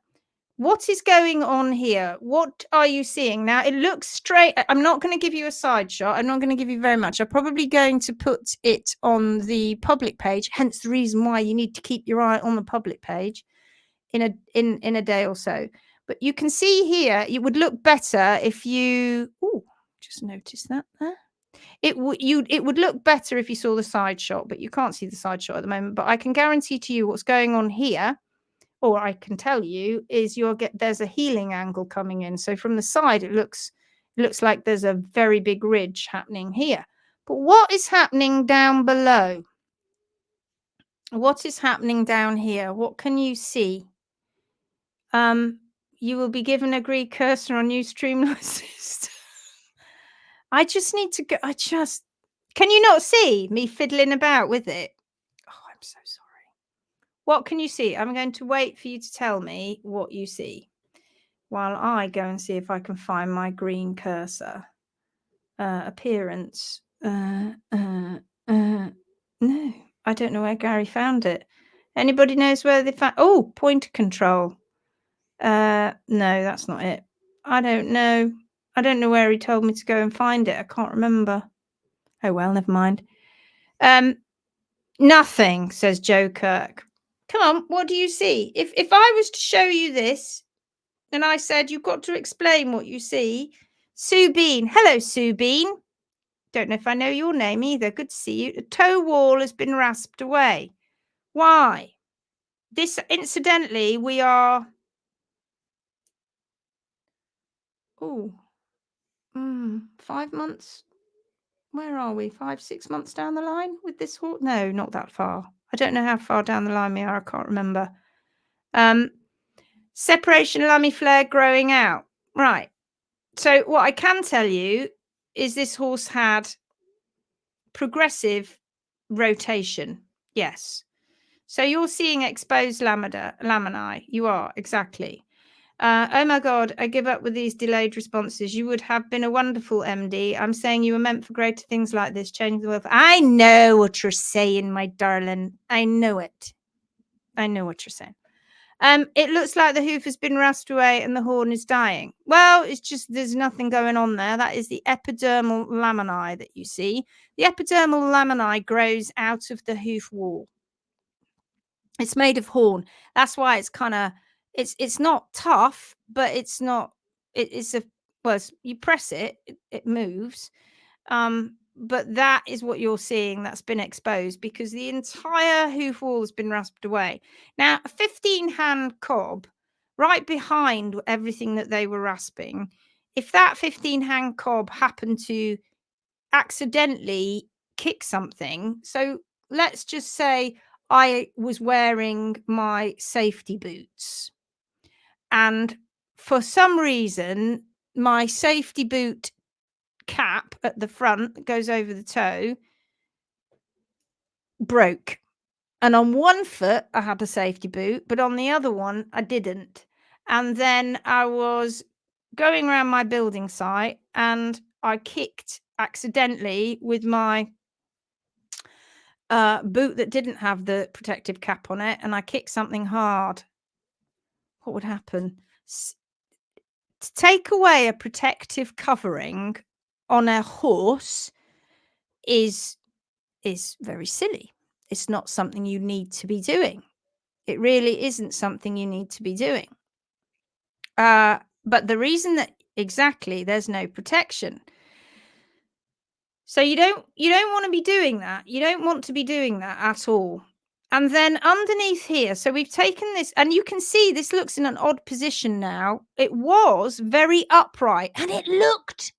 what is going on here? What are you seeing? Now, it looks straight. I'm not going to give you a side shot. I'm not going to give you very much. I'm probably going to put it on the public page, hence the reason why you need to keep your eye on the public page in a day or so. But you can see here, it would look better if you... Oh, just noticed that there. It would look better if you saw the side shot, but you can't see the side shot at the moment. But I can guarantee to you what's going on here, or I can tell you, is there's a healing angle coming in. So from the side, it looks like there's a very big ridge happening here. But what is happening down below? What is happening down here? What can you see? You will be given a Greek cursor on new streamline system. I just need to go. Can you not see me fiddling about with it? Oh, I'm so sorry. What can you see? I'm going to wait for you to tell me what you see while I go and see if I can find my green cursor. Appearance. No, I don't know where Garry found it. Anybody knows where they found? Oh, pointer control. No, that's not it. I don't know. I don't know where he told me to go and find it. I can't remember. Oh well, never mind. Nothing, says Joe Kirk. Come on, what do you see? If I was to show you this and I said you've got to explain what you see. Sue Bean. Hello, Sue Bean. Don't know if I know your name either. Good to see you. The toe wall has been rasped away. Why? This, incidentally, we are... Oh, 5 months. Where are we? 5, 6 months down the line with this horse? No, not that far. I don't know how far down the line we are. I can't remember. Separation lammy flare growing out. Right. So what I can tell you is this horse had progressive rotation. Yes. So you're seeing exposed laminae. You are, exactly. Oh my God, I give up with these delayed responses. You would have been a wonderful MD. I'm saying you were meant for greater things like this, changing the world. I know what you're saying, my darling. I know it. I know what you're saying. It looks like the hoof has been rasped away and the horn is dying. Well, it's just there's nothing going on there. That is the epidermal laminae that you see. The epidermal laminae grows out of the hoof wall. It's made of horn. That's why it's kind of it's not tough, but it's not. It's a well. You press it, it moves. But that is what you're seeing that's been exposed because the entire hoof wall has been rasped away. Now, a 15-hand cob right behind everything that they were rasping, if that 15-hand cob happened to accidentally kick something, so let's just say I was wearing my safety boots and for some reason my safety boot cap at the front that goes over the toe broke, and on one foot I had a safety boot but on the other one I didn't, and then I was going around my building site and I kicked accidentally with my boot that didn't have the protective cap on it, and I kicked something hard. What would happen? To take away a protective covering on a horse is very silly. It's not something you need to be doing. It really isn't something you need to be doing. But the reason that exactly there's no protection. So you don't want to be doing that. You don't want to be doing that at all. And then underneath here, so we've taken this, and you can see this looks in an odd position now. It was very upright, and it looked,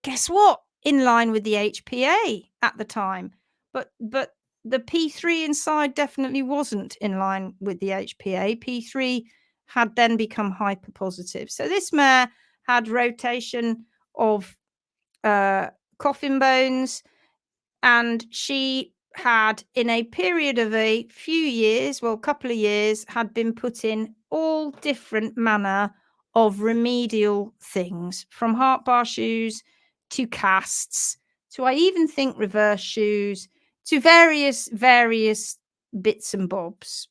guess what? In line with the HPA at the time. But the P3 inside definitely wasn't in line with the HPA. P3 had then become hyperpositive. So this mare had rotation of coffin bones, and she had, in a period of a few years, well, a couple of years, had been put in all different manner of remedial things, from heart bar shoes to casts to, I even think, reverse shoes, to various bits and bobs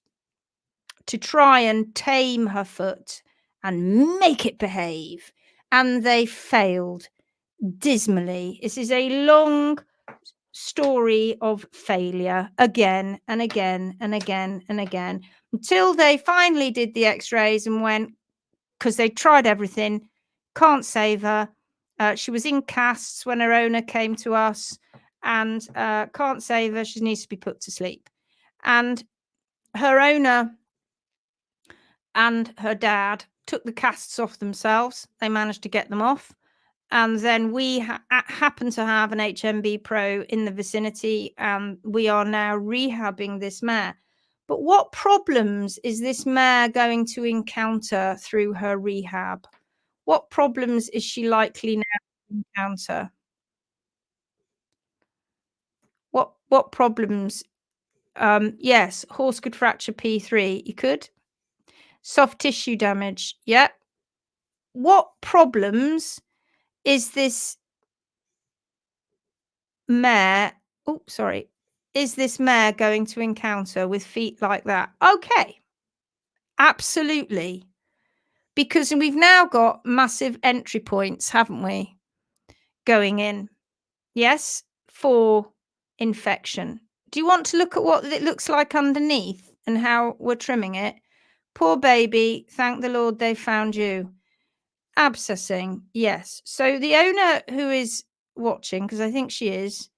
to try and tame her foot and make it behave. And they failed dismally. This is a long story of failure again and again and again and again, until they finally did the x-rays and went, because they tried everything, can't save her. She was in casts when her owner came to us, and can't save her. She needs to be put to sleep. And her owner and her dad took the casts off themselves. They managed to get them off. And then we happen to have an HMB Pro in the vicinity, and we are now rehabbing this mare. But what problems is this mare going to encounter through her rehab? What problems is she likely now to encounter? What problems? Yes, horse could fracture P3. You could. Soft tissue damage. Yep. What problems is this mare, oh, sorry, is this mare going to encounter with feet like that? Okay, absolutely. Because we've now got massive entry points, haven't we? Going in. Yes, for infection. Do you want to look at what it looks like underneath and how we're trimming it? Poor baby, thank the Lord they found you. Abscessing, yes. So the owner who is watching, because I think she is,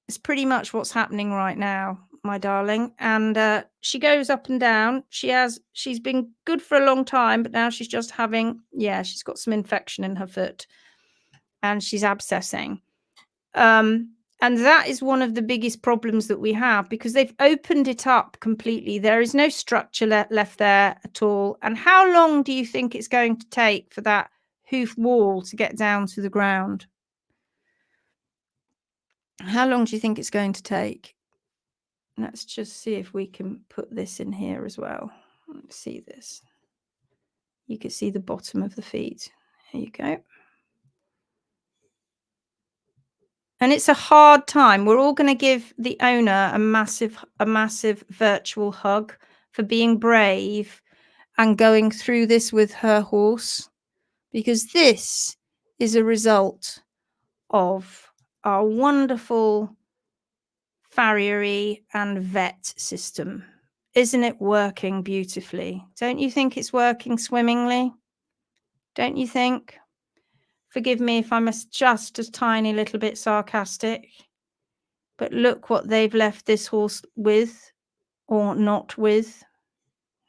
it's pretty much what's happening right now, my darling. And she goes up and down. She's been good for a long time, but now she's just having, she's got some infection in her foot and she's abscessing. And that is one of the biggest problems that we have, because they've opened it up completely. There is no structure left there at all. And how long do you think it's going to take for that hoof wall to get down to the ground? How long do you think it's going to take? Let's just see if we can put this in here as well. Let's see this. You can see the bottom of the feet. There you go. And it's a hard time. We're all going to give the owner a massive virtual hug for being brave and going through this with her horse, because this is a result of our wonderful farriery and vet system. Isn't it working beautifully? Don't you think it's working swimmingly? Don't you think? Forgive me if I'm just a tiny little bit sarcastic, but look what they've left this horse with, or not with.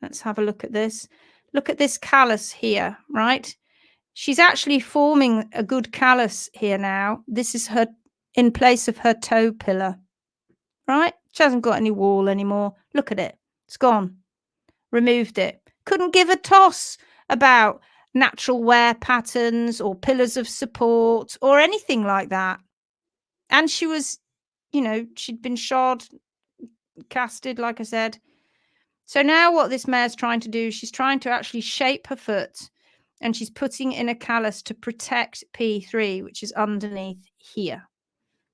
Let's have a look at this. Look at this callus here, right? She's actually forming a good callus here now. This is her in place of her toe pillar, right? She hasn't got any wall anymore. Look at it. It's gone. Removed it. Couldn't give a toss about natural wear patterns or pillars of support or anything like that. And she was, she'd been shod, casted, like I said. So now what this mare's trying to do, she's trying to actually shape her foot, and she's putting in a callus to protect P3, which is underneath here.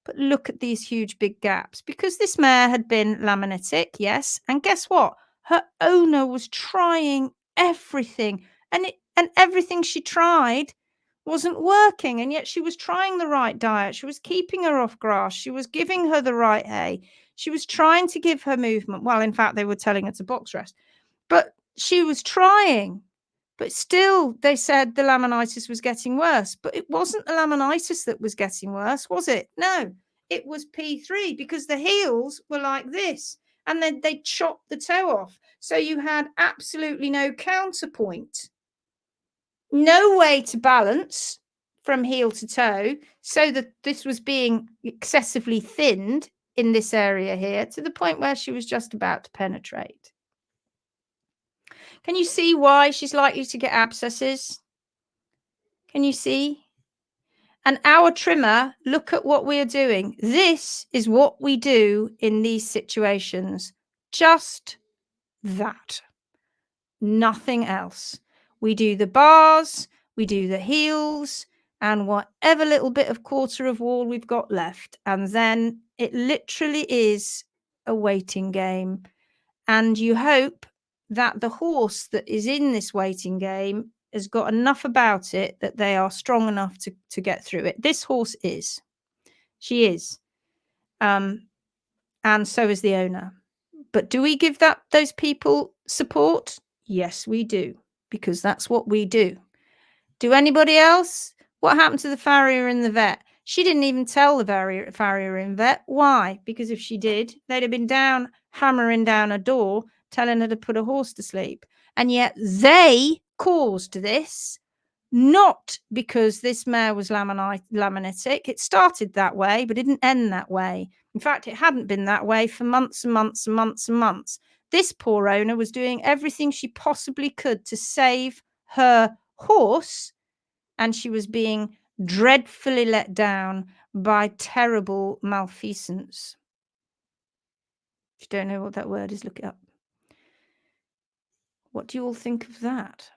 But look at these huge big gaps, because this mare had been laminitic, yes. And guess what? Her owner was trying everything, and And everything she tried wasn't working. And yet she was trying the right diet. She was keeping her off grass. She was giving her the right hay. She was trying to give her movement. Well, in fact, they were telling her to box rest. But she was trying. But still, they said the laminitis was getting worse. But it wasn't the laminitis that was getting worse, was it? No, it was P3, because the heels were like this. And then they chopped the toe off. So you had absolutely no counterpoint, no way to balance from heel to toe, so that this was being excessively thinned in this area here, to the point where she was just about to penetrate. Can you see why she's likely to get abscesses? Can you see? And our trimmer, look at what we're doing. This is what we do in these situations. Just that. Nothing else. We do the bars, we do the heels, and whatever little bit of quarter of wall we've got left. And then it literally is a waiting game. And you hope that the horse that is in this waiting game has got enough about it that they are strong enough to get through it. This horse is. She is. And so is the owner. But do we give those people support? Yes, we do, because that's what we do. Do anybody else? What happened to the farrier and the vet? She didn't even tell the farrier and vet. Why? Because if she did, they'd have been down, hammering down a door, telling her to put a horse to sleep. And yet they caused this, not because this mare was laminitic. It started that way, but didn't end that way. In fact, it hadn't been that way for months and months and months and months. This poor owner was doing everything she possibly could to save her horse, and she was being dreadfully let down by terrible malfeasance. If you don't know what that word is, look it up. What do you all think of that?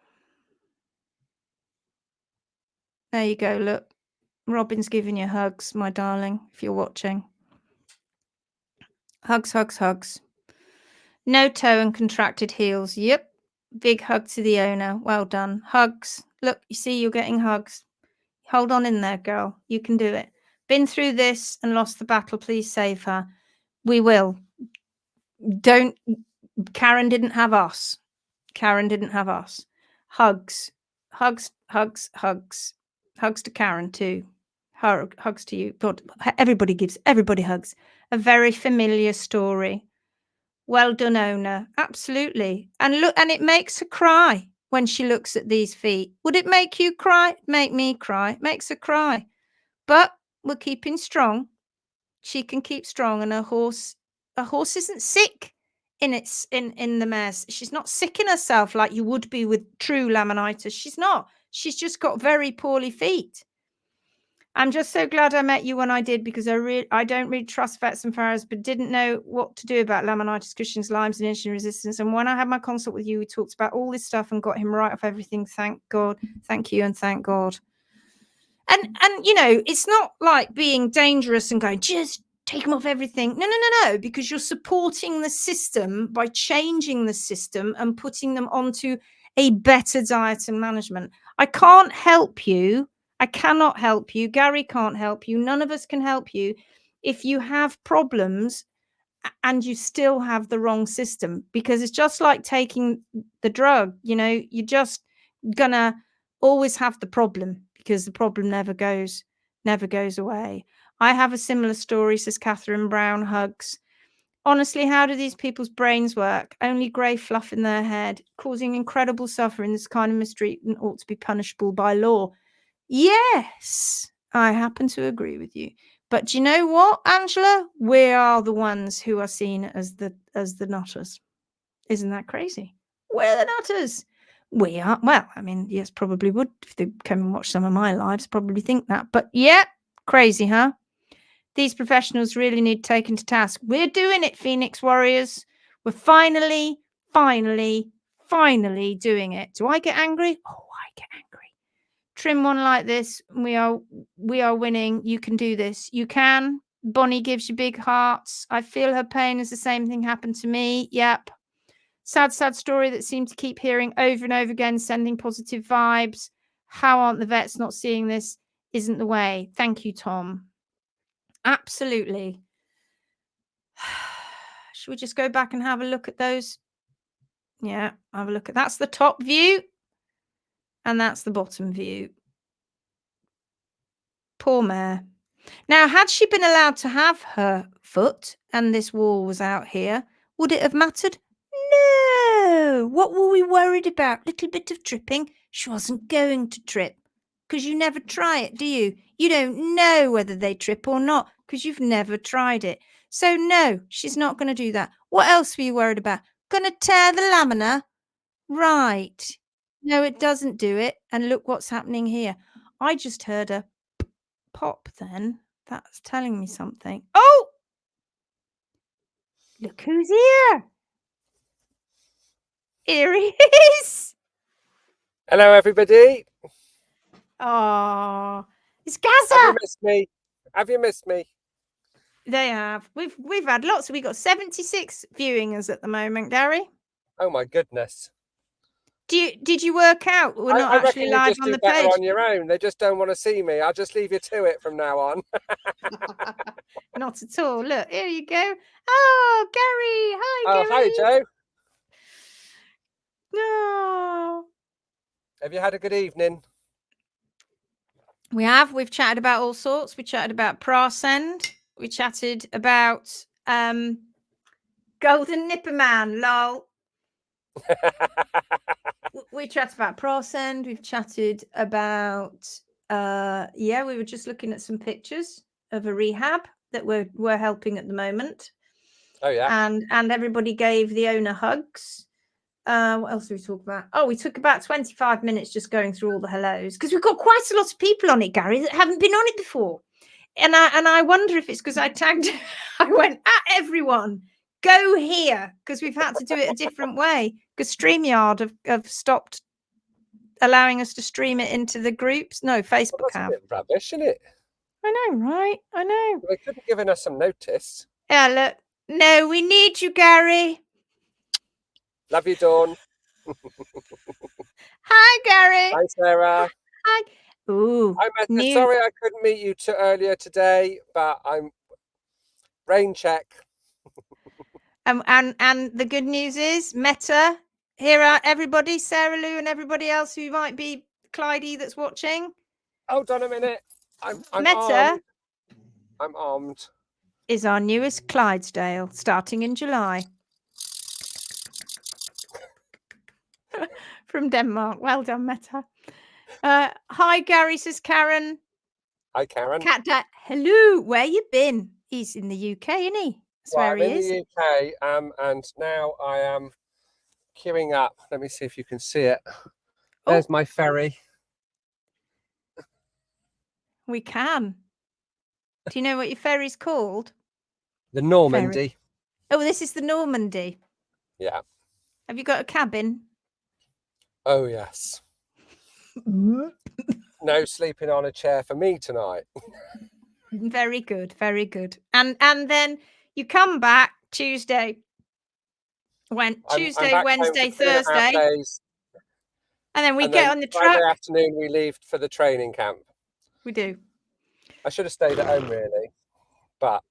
There you go, look. Robin's giving you hugs, my darling, if you're watching. Hugs, hugs, hugs. No toe and contracted heels. Yep. Big hug to the owner. Well done. Hugs. Look, you see, you're getting hugs. Hold on in there, girl. You can do it. Been through this and lost the battle. Please save her. We will. Karen didn't have us. Karen didn't have us. Hugs. Hugs, hugs, hugs. Hugs to Karen too. Hugs to you. God, everybody gives everybody hugs. A very familiar story. Well done, owner. Absolutely. And look, and it makes her cry when she looks at these feet. Would it make you cry? Make me cry. It makes her cry. But we're keeping strong. She can keep strong, and her horse isn't sick in the mares. She's not sick in herself like you would be with true laminitis. She's not. She's just got very poorly feet. I'm just so glad I met you when I did, because I don't really trust vets and farriers, but didn't know what to do about laminitis, Cushing's, Lyme's, and insulin resistance. And when I had my consult with you, we talked about all this stuff and got him right off everything. Thank God. Thank you, and thank God. And you know, it's not like being dangerous and going, just take them off everything. No, because you're supporting the system by changing the system and putting them onto a better diet and management. I can't help you. I cannot help you. Garry can't help you. None of us can help you if you have problems and you still have the wrong system, because it's just like taking the drug. You know, you're just gonna always have the problem, because the problem never goes away. I have a similar story, says Catherine Brown. Hugs. Honestly, how do these people's brains work? Only grey fluff in their head, causing incredible suffering. This kind of mistreatment ought to be punishable by law. Yes, I happen to agree with you. But do you know what, Angela? We are the ones who are seen as the nutters. Isn't that crazy? We're the nutters. We are. Well, I mean, yes, probably would if they come and watch some of my lives, probably think that. But yeah, crazy, huh? These professionals really need taken to task. We're doing it, Phoenix Warriors. We're finally doing it. Do I get angry? Oh, I get angry. Trim one like this. We are winning. You can do this. You can. Bonnie gives you big hearts. I feel her pain as the same thing happened to me. Yep. Sad story that seem to keep hearing over and over again, sending positive vibes. How aren't the vets not seeing this? Isn't the way. Thank you, Tom. Absolutely. Should we just go back and have a look at those? Yeah, have a look at that's the top view. And that's the bottom view. Poor mare. Now, had she been allowed to have her foot and this wall was out here, would it have mattered? No. What were we worried about? Little bit of tripping. She wasn't going to trip because you never try it, do you? You don't know whether they trip or not because you've never tried it. So no, she's not going to do that. What else were you worried about? Going to tear the lamina? Right. No, it doesn't do it. And look what's happening here. I just heard a pop then. That's telling me something. Oh! Look who's here. Here he is. Hello, everybody. Oh, it's Gaza. Have you missed me? Have you missed me? They have. We've had lots. We've got 76 viewings at the moment, Garry. Oh my goodness. Did you work out? We're not actually live on the page. Better on your own. They just don't want to see me. I'll just leave you to it from now on. Not at all. Look, here you go. Oh, Garry. Hi, Garry. Hi, Joe. No. Have you had a good evening? We have. We've chatted about all sorts. We chatted about Prascend. We chatted about Golden Nipper Man, lol. We chatted about Prascend. We've chatted about we were just looking at some pictures of a rehab that we're helping at the moment. Oh yeah. And everybody gave the owner hugs. What else did we talk about? Oh, we took about 25 minutes just going through all the hellos because we've got quite a lot of people on it, Garry, that haven't been on it before. And I wonder if it's because I tagged, I went at everyone, go here, because we've had to do it a different way because StreamYard have stopped allowing us to stream it into the groups. No, Facebook Well, that's a bit rubbish, isn't it? I know, right? I know. They could have given us some notice. Yeah, look. No, we need you, Garry. Love you, Dawn. Hi, Garry. Hi, Sarah. Hi. Ooh. Sorry I couldn't meet you earlier today, but I'm rain check. And the good news is Meta. Here are everybody, Sarah Lou and everybody else who might be Clydie that's watching. Hold on a minute. I'm Meta armed. I'm armed. Is our newest Clydesdale starting in July. From Denmark. Well done, Meta. Hi, Garry, says Karen. Hi, Karen. Cat Dad. Hello. Where you been? He's in the UK, isn't he? That's where he is. I'm in the UK, and now I am queuing up. Let me see if you can see it. There's my ferry. We can. Do you know what your ferry's called? The Normandy. Ferry. Oh, this is the Normandy. Yeah. Have you got a cabin? Oh, yes. No sleeping on a chair for me tonight. Very good, very good. And then you come back Tuesday. Tuesday, Wednesday, Thursday. And then we get on the truck. Friday afternoon we leave for the training camp. We do. I should have stayed at home really, but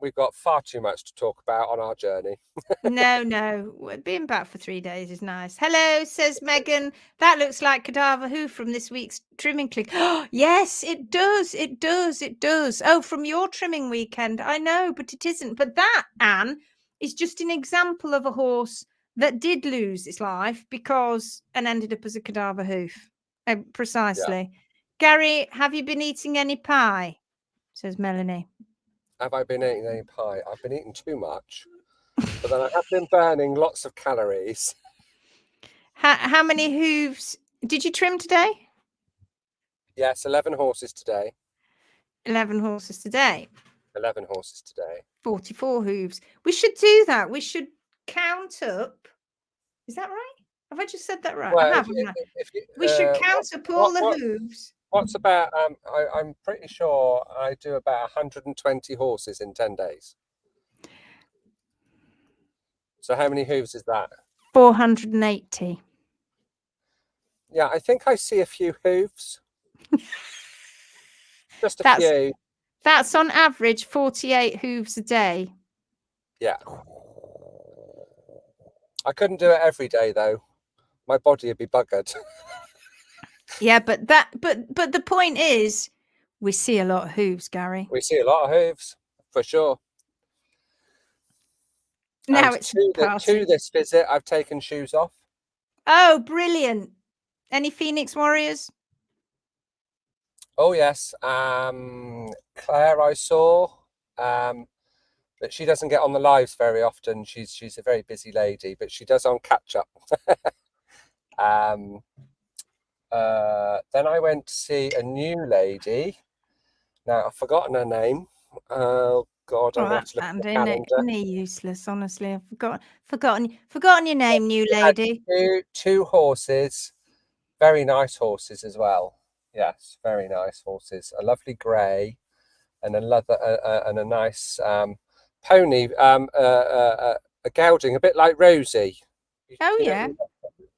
we've got far too much to talk about on our journey. No. Being back for 3 days is nice. Hello, says Megan. That looks like cadaver hoof from this week's trimming click. Yes, it does. It does. It does. Oh, from your trimming weekend. I know, but it isn't. But that, Anne, is just an example of a horse that did lose its life and ended up as a cadaver hoof. Precisely. Yeah. Garry, have you been eating any pie? Says Melanie. Have I been eating any pie? I've been eating too much. But then I have been burning lots of calories. How many hooves did you trim today? Yes, 11 horses today. 11 horses today. 11 horses today. 44 hooves. We should do that. We should count up. Is that right? Have I just said that right? Well, I have. We should count up all the hooves. What's about? I'm pretty sure I do about 120 horses in 10 days. So how many hooves is that? 480. Yeah, I think I see a few hooves. Just a few. That's on average 48 hooves a day. Yeah. I couldn't do it every day though. My body would be buggered. Yeah, but the point is, we see a lot of hooves, Gary. We see a lot of hooves, for sure. Now And it's a party. to this visit, I've taken shoes off. Oh, brilliant. Any Phoenix Warriors? Oh, yes. Claire, I saw. But she doesn't get on the lives very often. She's a very busy lady, but she does on catch up. Then I went to see a new lady. Now I've forgotten her name. Oh God, I'm That's to look at the handy, calendar. isn't it? Useless, honestly. I've forgotten your name, new lady. Two horses, very nice horses as well. Yes, very nice horses. A lovely grey and a leather and a nice pony. A gelding, a bit like Rosie. Oh yeah.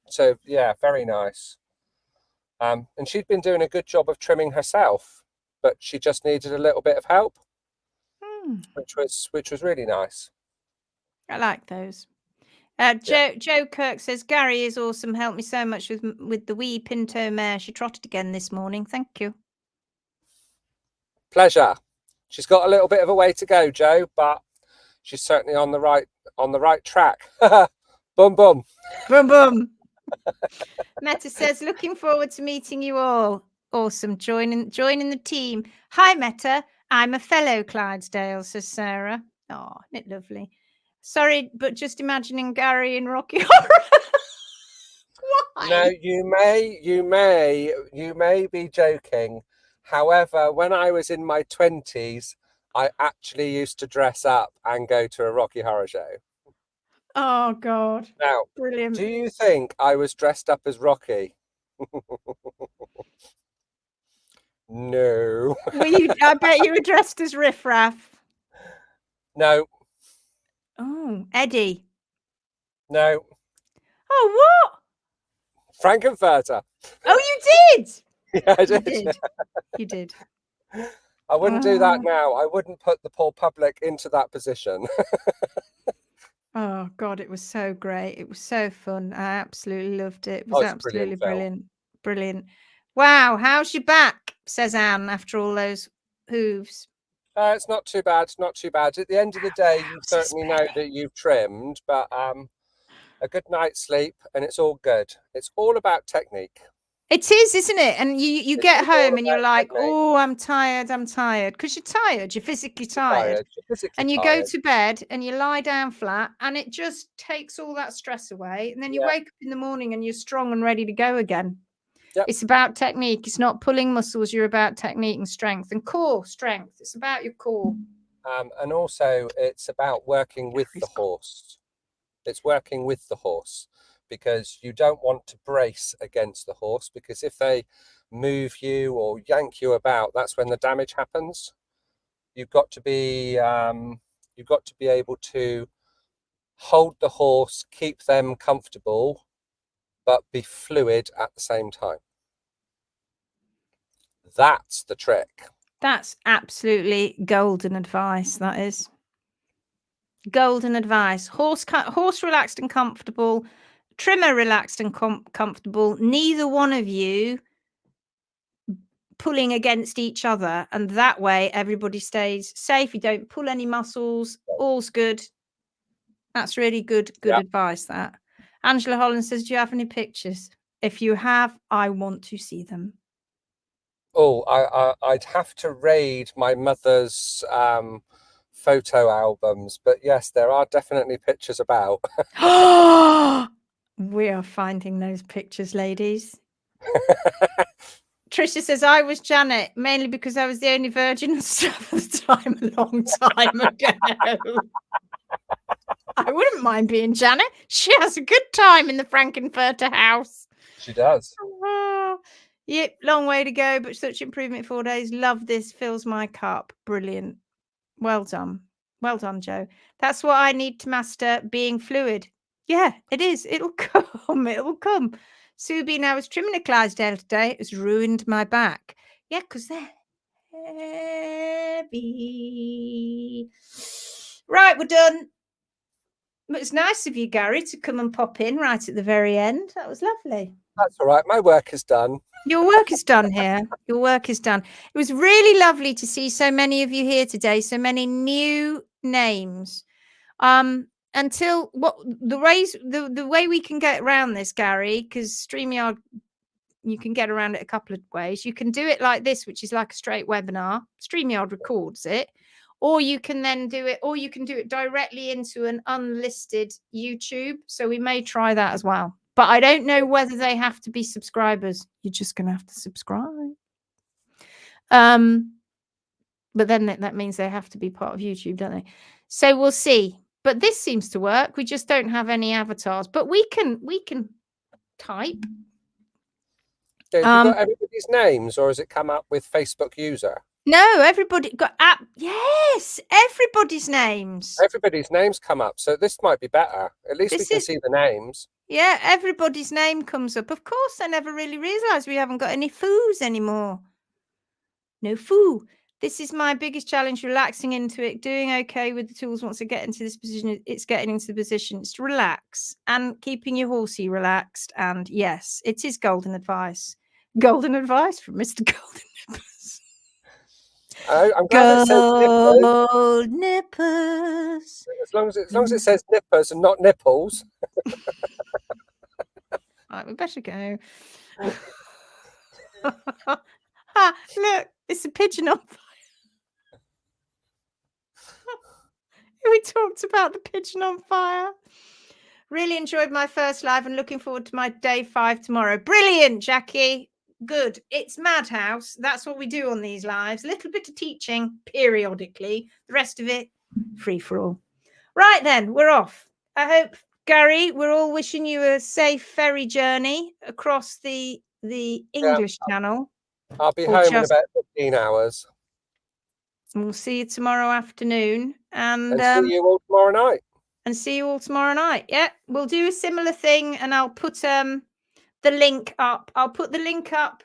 So yeah, very nice. And she'd been doing a good job of trimming herself, but she just needed a little bit of help, which was really nice. I like those. Joe Kirk says Gary is awesome. Helped me so much with the wee Pinto mare. She trotted again this morning. Thank you. Pleasure. She's got a little bit of a way to go, Joe, but she's certainly on the right track. Boom boom. Boom boom. Meta says, looking forward to meeting you all. Awesome. Joining the team. Hi, Meta. I'm a fellow Clydesdale, says Sarah. Oh, isn't it lovely? Sorry, but just imagining Gary in Rocky Horror. Why? No, you may be joking. However, when I was in my 20s, I actually used to dress up and go to a Rocky Horror show. Oh God. Now, Brilliant. do you think I was dressed up as Rocky? No. I bet you were dressed as Riff Raff. No. Oh, Eddie. No. Oh, what? Frankenfurter. Oh, you did? Yeah, I did. You did. I wouldn't do that now. I wouldn't put the poor public into that position. Oh God, it was so great. It was so fun. I absolutely loved it. It was absolutely brilliant. Brilliant. Wow, how's your back? Says Anne after all those hooves. It's not too bad. Not too bad. At the end of the day, you certainly know that you've trimmed, but a good night's sleep and it's all good. It's all about technique. It is, isn't it? And you get home and you're like, oh, I'm tired, because you're tired, you're physically tired. And you go to bed and you lie down flat and it just takes all that stress away. And then you wake up in the morning and you're strong and ready to go again. Yep. It's about technique. It's not pulling muscles. You're about technique and strength and core strength. It's about your core. And also it's about working with the horse. It's working with the horse, because you don't want to brace against the horse, because if they move you or yank you about, that's when the damage happens. You've got to be able to hold the horse, keep them comfortable, but be fluid at the same time. That's the trick. That's absolutely golden advice. That is golden advice. Horse relaxed and comfortable, trimmer relaxed and comfortable. Neither one of you pulling against each other, and that way everybody stays safe. You don't pull any muscles. All's good. That's really good advice. That Angela Holland says, do you have any pictures? If you have, I want to see them. Oh, I'd have to raid my mother's photo albums, but yes, there are definitely pictures about. We are finding those pictures, ladies. Trisha says, I was Janet, mainly because I was the only virgin and stuff at the time, a long time ago. I wouldn't mind being Janet. She has a good time in the Frankenfurter house. She does. Yep, long way to go, but such improvement 4 days. Love this. Fills my cup. Brilliant. Well done. Well done, Joe. That's what I need to master, being fluid. Yeah, it is. It'll come. It'll come. Subin, I was trimming a Clydesdale today. It has ruined my back. Yeah, because they're heavy. Right, we're done. It's nice of you, Garry, to come and pop in right at the very end. That was lovely. That's all right. My work is done. Your work is done here. Your work is done. It was really lovely to see so many of you here today. So many new names. Until what the way we can get around this, Garry, because StreamYard, you can get around it a couple of ways. You can do it like this, which is like a straight webinar. StreamYard records it, or you can then do it, or you can do it directly into an unlisted YouTube. So we may try that as well. But I don't know whether they have to be subscribers. You're just going to have to subscribe. But then that means they have to be part of YouTube, don't they? So we'll see. But this seems to work. We just don't have any avatars. But we can type. Have you got everybody's names, or has it come up with Facebook user? No, everybody got app. Yes, everybody's names. Everybody's names come up, so this might be better. At least we can see the names. Yeah, everybody's name comes up. Of course, I never really realised we haven't got any foos anymore. No foo. This is my biggest challenge, relaxing into it, doing okay with the tools once I get into this position. It's getting into the position. It's to relax and keeping your horsey relaxed. And yes, it is golden advice. Golden advice from Mr. Golden Nippers. I'm glad it says nippers. Gold nippers. As long as it says nippers and not nipples. Right, we better go. Look, it's a pigeon on fire. We talked about the pigeon on fire. Really enjoyed my first live and looking forward to my day 5 tomorrow. Brilliant, Jackie. Good. It's Madhouse. That's what we do on these lives. A little bit of teaching periodically. The rest of it, free for all. Right then, we're off. I hope, Garry, we're all wishing you a safe ferry journey across the English Channel. I'll be home in about 15 hours. And we'll see you tomorrow afternoon. And see you all tomorrow night. And see you all tomorrow night. Yeah, we'll do a similar thing, and I'll put the link up. I'll put the link up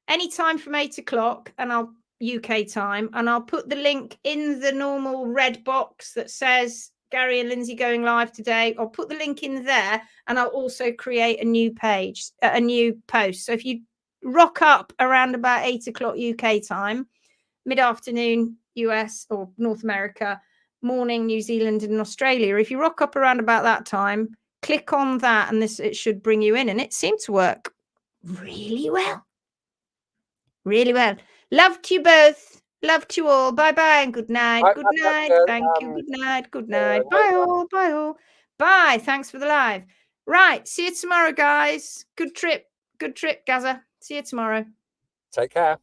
anytime from 8 o'clock, and UK time, and I'll put the link in the normal red box that says Garry and Lindsay going live today. I'll put the link in there, and I'll also create a new page, a new post. So if you rock up around about 8 o'clock UK time, mid-afternoon US or North America, morning New Zealand and Australia, if you rock up around about that time, click on that and it should bring you in. And it seemed to work really well. Really well. Love to you both. Love to you all. Bye-bye and good night. Good night. Thank you. Good night. Good night. Bye all. Bye all. Bye. Thanks for the live. Right. See you tomorrow, guys. Good trip. Good trip, Gaza. See you tomorrow. Take care.